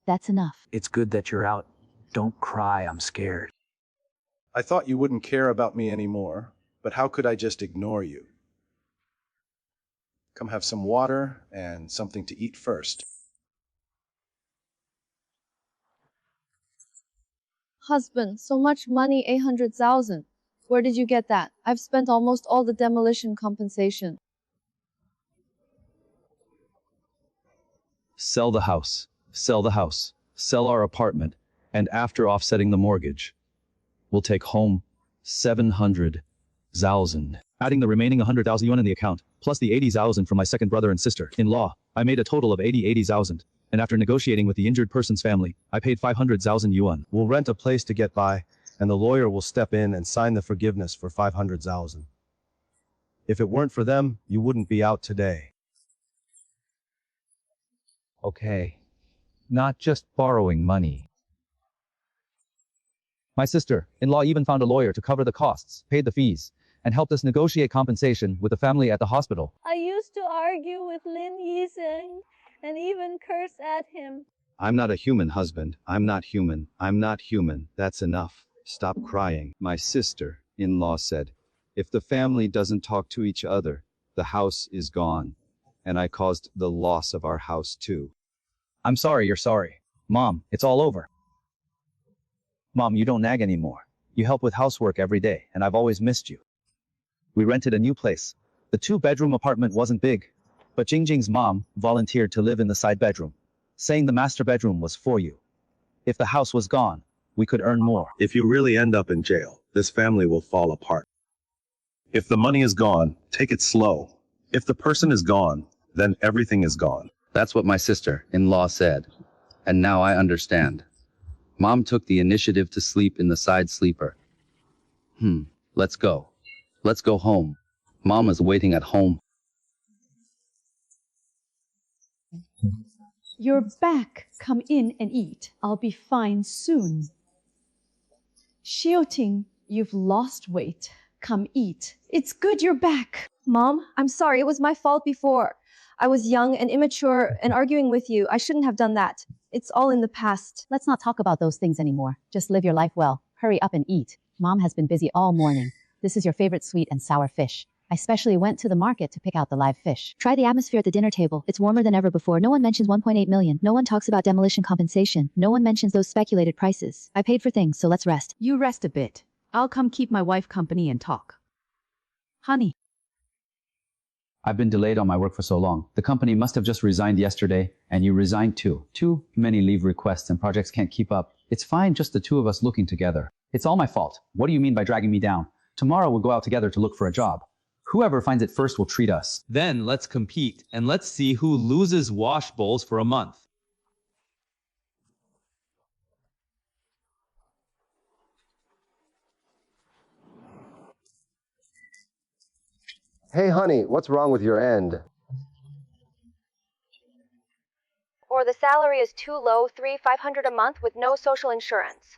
that's enough. It's good that you're out. Don't cry, I'm scared. I thought you wouldn't care about me anymore, but how could I just ignore you? Come have some water and something to eat first. Husband, so much money, 800,000. Where did you get that? I've spent almost all the demolition compensation. Sell the house. Sell the house. Sell our apartment. And after offsetting the mortgage, we'll take home 700,000. Adding the remaining 100,000 yuan in the account, plus the 80,000 from my second brother and sister-in-law, I made a total of 80,000. And after negotiating with the injured person's family, I paid 500,000 yuan. We'll rent a place to get by, and the lawyer will step in and sign the forgiveness for 500,000. If it weren't for them, you wouldn't be out today. Okay. Not just borrowing money. My sister-in-law even found a lawyer to cover the costs, paid the fees, and helped us negotiate compensation with the family at the hospital. I used to argue with Lin Yizeng and even curse at him. I'm not a human, husband. I'm not human. I'm not human. That's enough. Stop crying. My sister-in-law said, if the family doesn't talk to each other, the house is gone. And I caused the loss of our house too. I'm sorry you're sorry. Mom, it's all over. Mom, you don't nag anymore. You help with housework every day, and I've always missed you. We rented a new place. The 2-bedroom apartment wasn't big, but Jingjing's mom volunteered to live in the side bedroom, saying the master bedroom was for you. If the house was gone, we could earn more. If you really end up in jail, this family will fall apart. If the money is gone, take it slow. If the person is gone, then everything is gone. That's what my sister-in-law said. And now I understand. Mom took the initiative to sleep in the side sleeper. Let's go. Let's go home. Mom is waiting at home. You're back. Come in and eat. I'll be fine soon. Xiaoting, you've lost weight. Come eat. It's good you're back. Mom, I'm sorry. It was my fault before. I was young and immature and arguing with you. I shouldn't have done that. It's all in the past. Let's not talk about those things anymore. Just live your life well. Hurry up and eat. Mom has been busy all morning. This is your favorite sweet and sour fish. I specially went to the market to pick out the live fish. Try the atmosphere at the dinner table. It's warmer than ever before. No one mentions 1.8 million. No one talks about demolition compensation. No one mentions those speculated prices. I paid for things, so let's rest. You rest a bit. I'll come keep my wife company and talk. Honey. I've been delayed on my work for so long. The company must have just resigned yesterday, and you resigned too. Too many leave requests and projects can't keep up. It's fine just the two of us looking together. It's all my fault. What do you mean by dragging me down? Tomorrow we'll go out together to look for a job. Whoever finds it first will treat us. Then let's compete, and let's see who loses wash bowls for a month. Hey honey, what's wrong with your end? Or the salary is too low, $500 a month with no social insurance.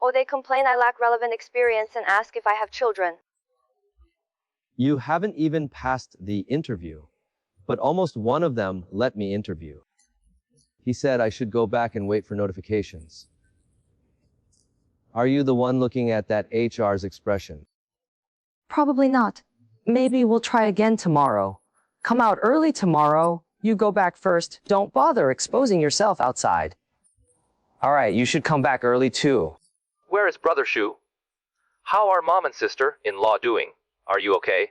Or they complain I lack relevant experience and ask if I have children. You haven't even passed the interview, but almost one of them let me interview. He said I should go back and wait for notifications. Are you the one looking at that HR's expression? Probably not. Maybe we'll try again tomorrow. Come out early tomorrow. You go back first. Don't bother exposing yourself outside. All right, you should come back early too. Where is Brother Shu? How are mom and sister-in-law doing? Are you okay?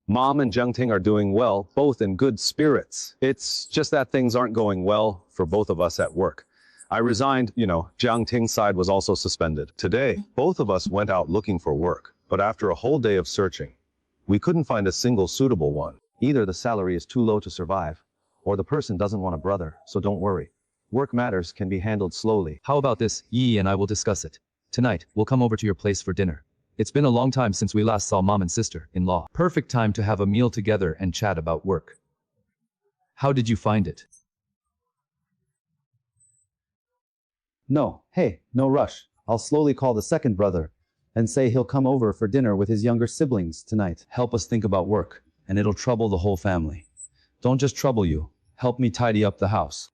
Mom and Jiangting are doing well, both in good spirits. It's just that things aren't going well for both of us at work. I resigned, Jiangting's side was also suspended. Today, both of us went out looking for work, but after a whole day of searching, we couldn't find a single suitable one. Either the salary is too low to survive, or the person doesn't want a brother, so don't worry. Work matters can be handled slowly. How about this? Yi and I will discuss it. Tonight, we'll come over to your place for dinner. It's been a long time since we last saw mom and sister-in-law. Perfect time to have a meal together and chat about work. How did you find it? No, hey, no rush. I'll slowly call the second brother and say he'll come over for dinner with his younger siblings tonight. Help us think about work, and it'll trouble the whole family. Don't just trouble you. Help me tidy up the house.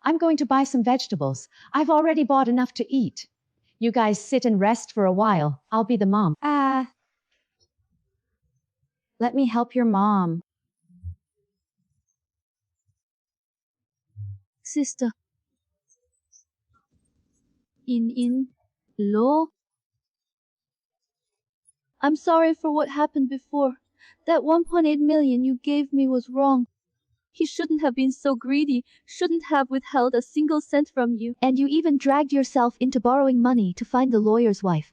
I'm going to buy some vegetables. I've already bought enough to eat. You guys sit and rest for a while. I'll be the mom. Let me help your mom. Sister. In-law? I'm sorry for what happened before. That 1.8 million you gave me was wrong. He shouldn't have been so greedy, shouldn't have withheld a single cent from you. And you even dragged yourself into borrowing money to find the lawyer's wife.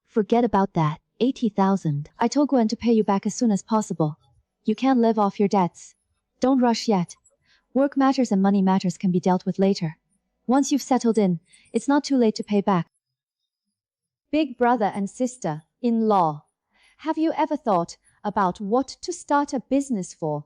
Forget about that. 80,000. I told Gwen to pay you back as soon as possible. You can't live off your debts. Don't rush yet. Work matters and money matters can be dealt with later. Once you've settled in, it's not too late to pay back. Big brother and sister-in-law, have you ever thought about what to start a business for?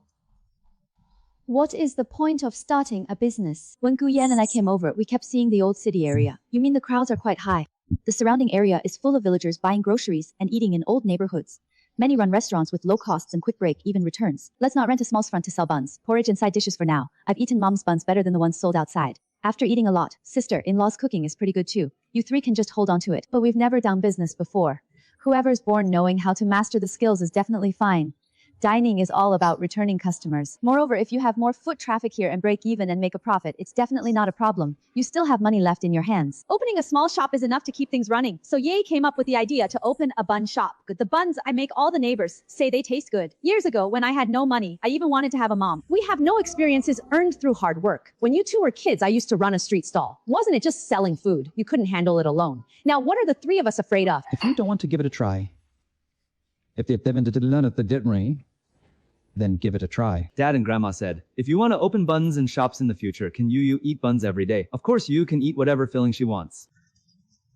What is the point of starting a business? When Gu Yan and I came over, we kept seeing the old city area. You mean the crowds are quite high? The surrounding area is full of villagers buying groceries and eating in old neighborhoods. Many run restaurants with low costs and quick break even returns. Let's not rent a small front to sell buns, porridge and side dishes for now. I've eaten mom's buns better than the ones sold outside. After eating a lot, sister-in-law's cooking is pretty good too. You three can just hold on to it. But we've never done business before. Whoever's born knowing how to master the skills is definitely fine. Dining is all about returning customers. Moreover, if you have more foot traffic here and break even and make a profit, it's definitely not a problem. You still have money left in your hands. Opening a small shop is enough to keep things running. So Ye came up with the idea to open a bun shop. The buns I make, all the neighbors say they taste good. Years ago, when I had no money, I even wanted to have a mom. We have no experiences earned through hard work. When you two were kids, I used to run a street stall. Wasn't it just selling food? You couldn't handle it alone. Now, what are the three of us afraid of? If you don't want to give it a try, if they didn't learn it, they didn't ring, then give it a try. Dad and Grandma said, if you want to open buns and shops in the future, can you eat buns every day? Of course you can eat whatever filling she wants.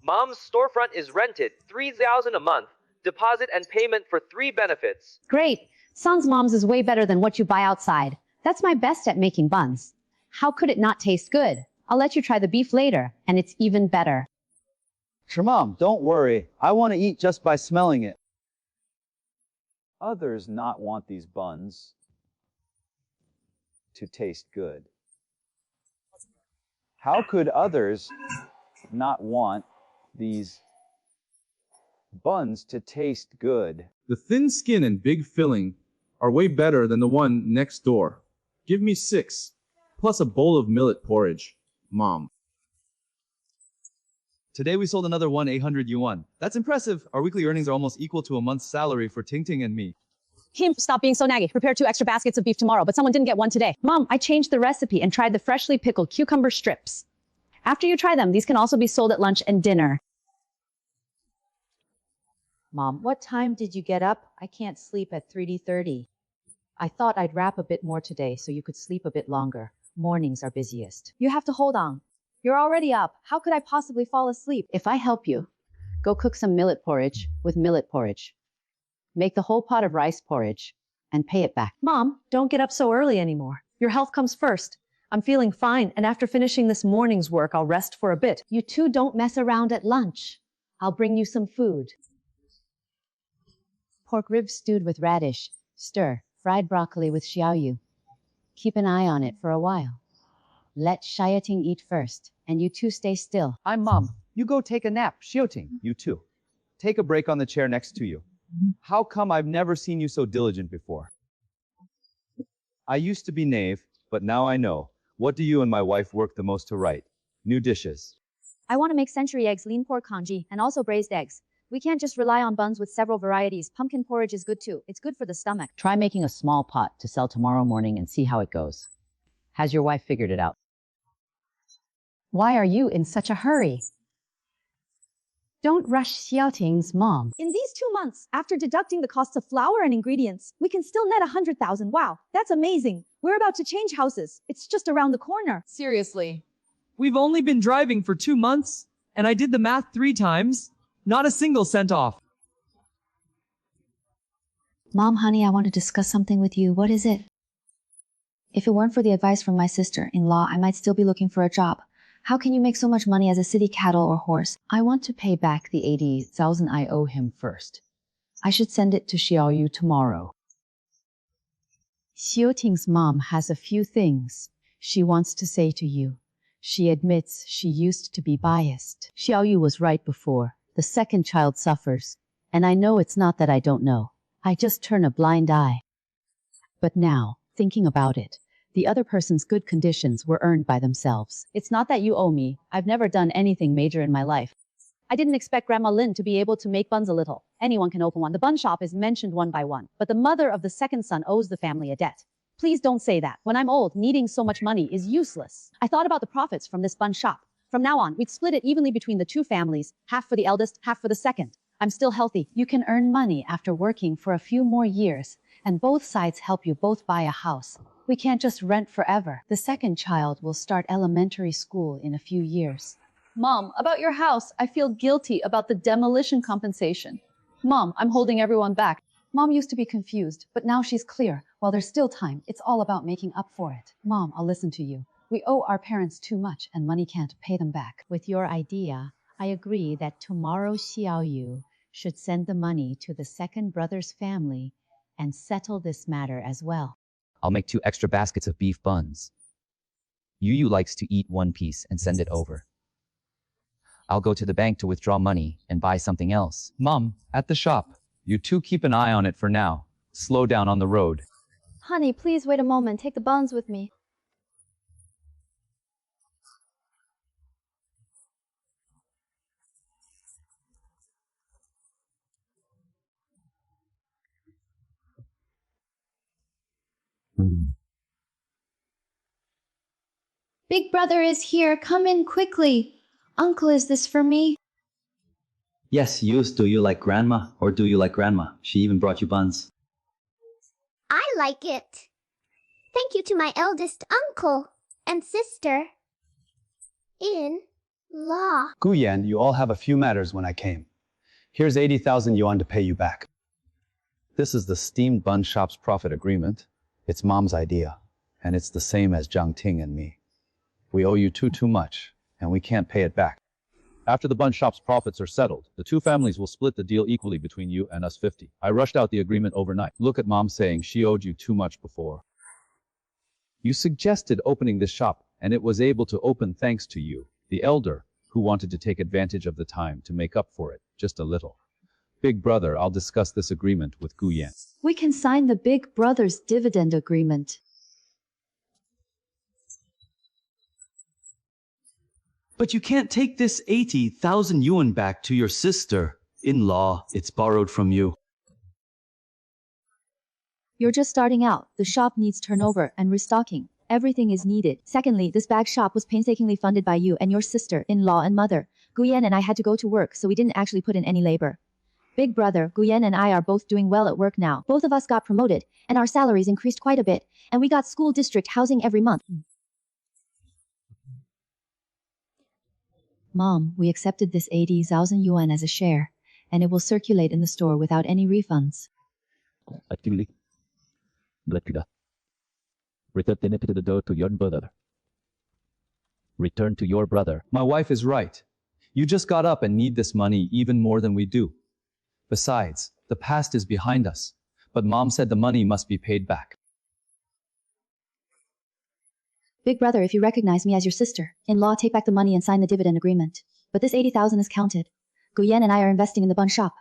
Mom's storefront is rented, $3,000 a month. deposit and payment for 3 benefits. Great. Son's mom's is way better than what you buy outside. That's my best at making buns. How could it not taste good? I'll let you try the beef later, and it's even better. Sure, Mom, don't worry. I want to eat just by smelling it. Others not want these buns to taste good. How could others not want these buns to taste good? The thin skin and big filling are way better than the one next door. Give me 6, plus a bowl of millet porridge, Mom. Today we sold another 800 yuan. That's impressive. Our weekly earnings are almost equal to a month's salary for Ting Ting and me. Him, stop being so naggy. Prepare 2 extra baskets of beef tomorrow, but someone didn't get one today. Mom, I changed the recipe and tried the freshly pickled cucumber strips. After you try them, these can also be sold at lunch and dinner. Mom, what time did you get up? I can't sleep at 3:30. I thought I'd wrap a bit more today so you could sleep a bit longer. Mornings are busiest. You have to hold on. You're already up. How could I possibly fall asleep? If I help you, go cook some millet porridge with millet porridge. Make the whole pot of rice porridge and pay it back. Mom, don't get up so early anymore. Your health comes first. I'm feeling fine, and after finishing this morning's work, I'll rest for a bit. You two don't mess around at lunch. I'll bring you some food. Pork ribs stewed with radish. Stir. Fried broccoli with xiaoyu. Keep an eye on it for a while. Let Xiaoting eat first, and you two stay still. I'm Mom. You go take a nap. Xiaoting, you too. Take a break on the chair next to you. How come I've never seen you so diligent before? I used to be knave, but now I know. What do you and my wife work the most to write? New dishes. I want to make century eggs, lean pork congee, and also braised eggs. We can't just rely on buns with several varieties. Pumpkin porridge is good too. It's good for the stomach. Try making a small pot to sell tomorrow morning and see how it goes. Has your wife figured it out? Why are you in such a hurry? Don't rush Xiaoting's mom. In these 2 months, after deducting the costs of flour and ingredients, we can still net 100,000. Wow, that's amazing. We're about to change houses. It's just around the corner. Seriously. We've only been driving for 2 months, and I did the math 3 times. Not a single cent off. Mom, honey, I want to discuss something with you. What is it? If it weren't for the advice from my sister-in-law, I might still be looking for a job. How can you make so much money as a city cattle or horse? I want to pay back the 80,000 I owe him first. I should send it to Xiaoyu tomorrow. Xiaoting's mom has a few things she wants to say to you. She admits she used to be biased. Xiaoyu was right before. The second child suffers. And I know it's not that I don't know. I just turn a blind eye. But now, thinking about it, the other person's good conditions were earned by themselves. It's not that you owe me. I've never done anything major in my life. I didn't expect Grandma Lin to be able to make buns a little. Anyone can open one. The bun shop is mentioned one by one. But the mother of the second son owes the family a debt. Please don't say that. When I'm old, needing so much money is useless. I thought about the profits from this bun shop. From now on, we'd split it evenly between the 2 families, half for the eldest, half for the second. I'm still healthy. You can earn money after working for a few more years, and both sides help you both buy a house. We can't just rent forever. The second child will start elementary school in a few years. Mom, about your house, I feel guilty about the demolition compensation. Mom, I'm holding everyone back. Mom used to be confused, but now she's clear. While there's still time, it's all about making up for it. Mom, I'll listen to you. We owe our parents too much, and money can't pay them back. With your idea, I agree that tomorrow Xiaoyu should send the money to the second brother's family and settle this matter as well. I'll make 2 extra baskets of beef buns. Yu likes to eat 1 piece and send it over. I'll go to the bank to withdraw money and buy something else. Mom, at the shop. You two keep an eye on it for now. Slow down on the road. Honey, please wait a moment. Take the buns with me. Big brother is here. Come in quickly. Uncle, is this for me? Yes, Yus, do you like Grandma, or do you like Grandma? She even brought you buns. I like it. Thank you to my eldest uncle and sister. In law. Guyan, you all have a few matters when I came. Here's 80,000 yuan to pay you back. This is the steamed bun shop's profit agreement. It's Mom's idea, and it's the same as Zhang Ting and me. We owe you too much, and we can't pay it back. After the bun shop's profits are settled, the two families will split the deal equally between you and us 50. I rushed out the agreement overnight. Look at Mom saying she owed you too much before. You suggested opening this shop, and it was able to open thanks to you, the elder, who wanted to take advantage of the time to make up for it, just a little. Big brother, I'll discuss this agreement with Gu Yan. We can sign the Big Brother's dividend agreement. But you can't take this 80,000 yuan back to your sister. In law, it's borrowed from you. You're just starting out. The shop needs turnover and restocking. Everything is needed. Secondly, this bag shop was painstakingly funded by you and your sister-in-law and mother. Guyen and I had to go to work, so we didn't actually put in any labor. Big brother, Guyen and I are both doing well at work now. Both of us got promoted, and our salaries increased quite a bit, and we got school district housing every month. Mom, we accepted this 80,000 yuan as a share, and it will circulate in the store without any refunds. Actually, return it to the door to your brother. Return to your brother. My wife is right. You just got up and need this money even more than we do. Besides, the past is behind us, but Mom said the money must be paid back. Big brother, if you recognize me as your sister-in-law, take back the money and sign the dividend agreement. But this 80,000 is counted. Guyen and I are investing in the bun shop.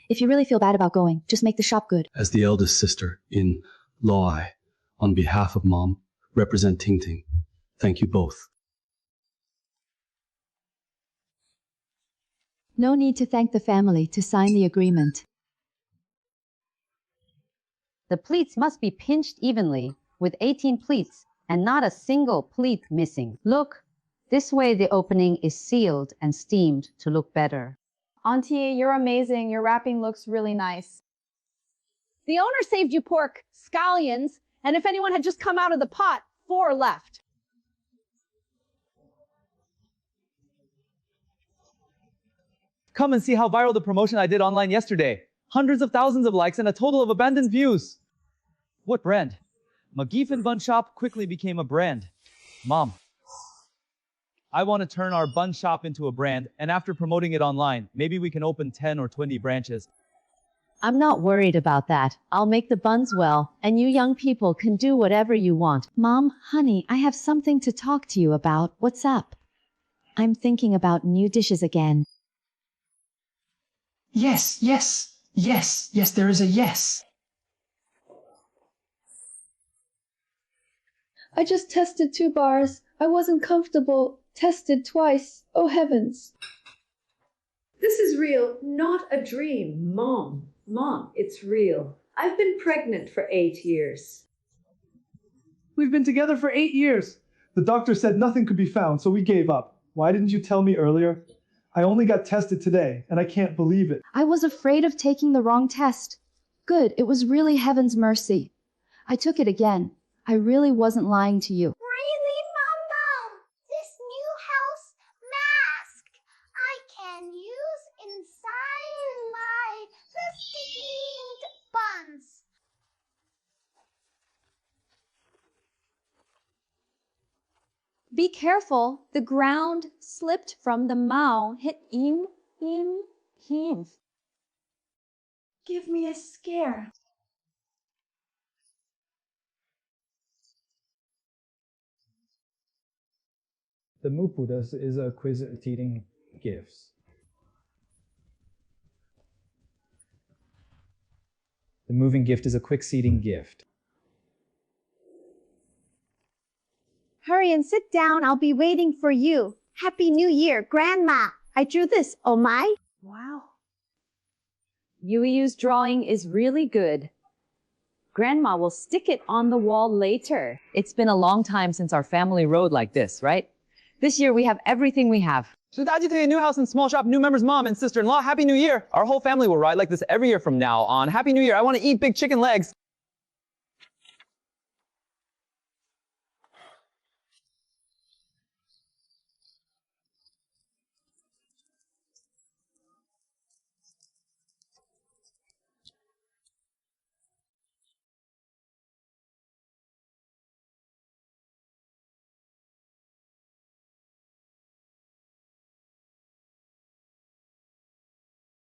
If you really feel bad about going, just make the shop good. As the eldest sister-in-law, I, on behalf of Mom, represent Ting Ting. Thank you both. No need to thank the family to sign the agreement. The pleats must be pinched evenly, with 18 pleats, and not a single pleat missing. Look, this way the opening is sealed and steamed to look better. Auntie, you're amazing. Your wrapping looks really nice. The owner saved you pork, scallions, and if anyone had just come out of the pot, 4 left. Come and see how viral the promotion I did online yesterday. Hundreds of thousands of likes and a total of abandoned views. What brand? McGeefin Bun Shop quickly became a brand. Mom, I want to turn our bun shop into a brand, and after promoting it online, maybe we can open 10 or 20 branches. I'm not worried about that. I'll make the buns well, and you young people can do whatever you want. Mom, honey, I have something to talk to you about. What's up? I'm thinking about new dishes again. Yes, there is a yes. I just tested 2 bars. I wasn't comfortable. Tested twice. Oh heavens. This is real, not a dream. Mom, it's real. I've been pregnant for 8 years. We've been together for 8 years. The doctor said nothing could be found, so we gave up. Why didn't you tell me earlier? I only got tested today, and I can't believe it. I was afraid of taking the wrong test. Good, it was really heaven's mercy. I took it again. I really wasn't lying to you. Really, Mom? This new house mask I can use inside my steamed buns. Be careful. The ground slipped from the mouth. Hit him. Give me a scare. The Mupudas is a quiz eating gifts. The moving gift is a quick seating gift. Hurry and sit down. I'll be waiting for you. Happy New Year, Grandma. I drew this. Oh my. Wow. Yu's drawing is really good. Grandma will stick it on the wall later. It's been a long time since our family rode like this, right? This year we have everything we have. Shadaji, new house and small shop, new members, mom and sister-in-law. Happy New Year. Our whole family will ride like this every year from now on. Happy New Year. I want to eat big chicken legs.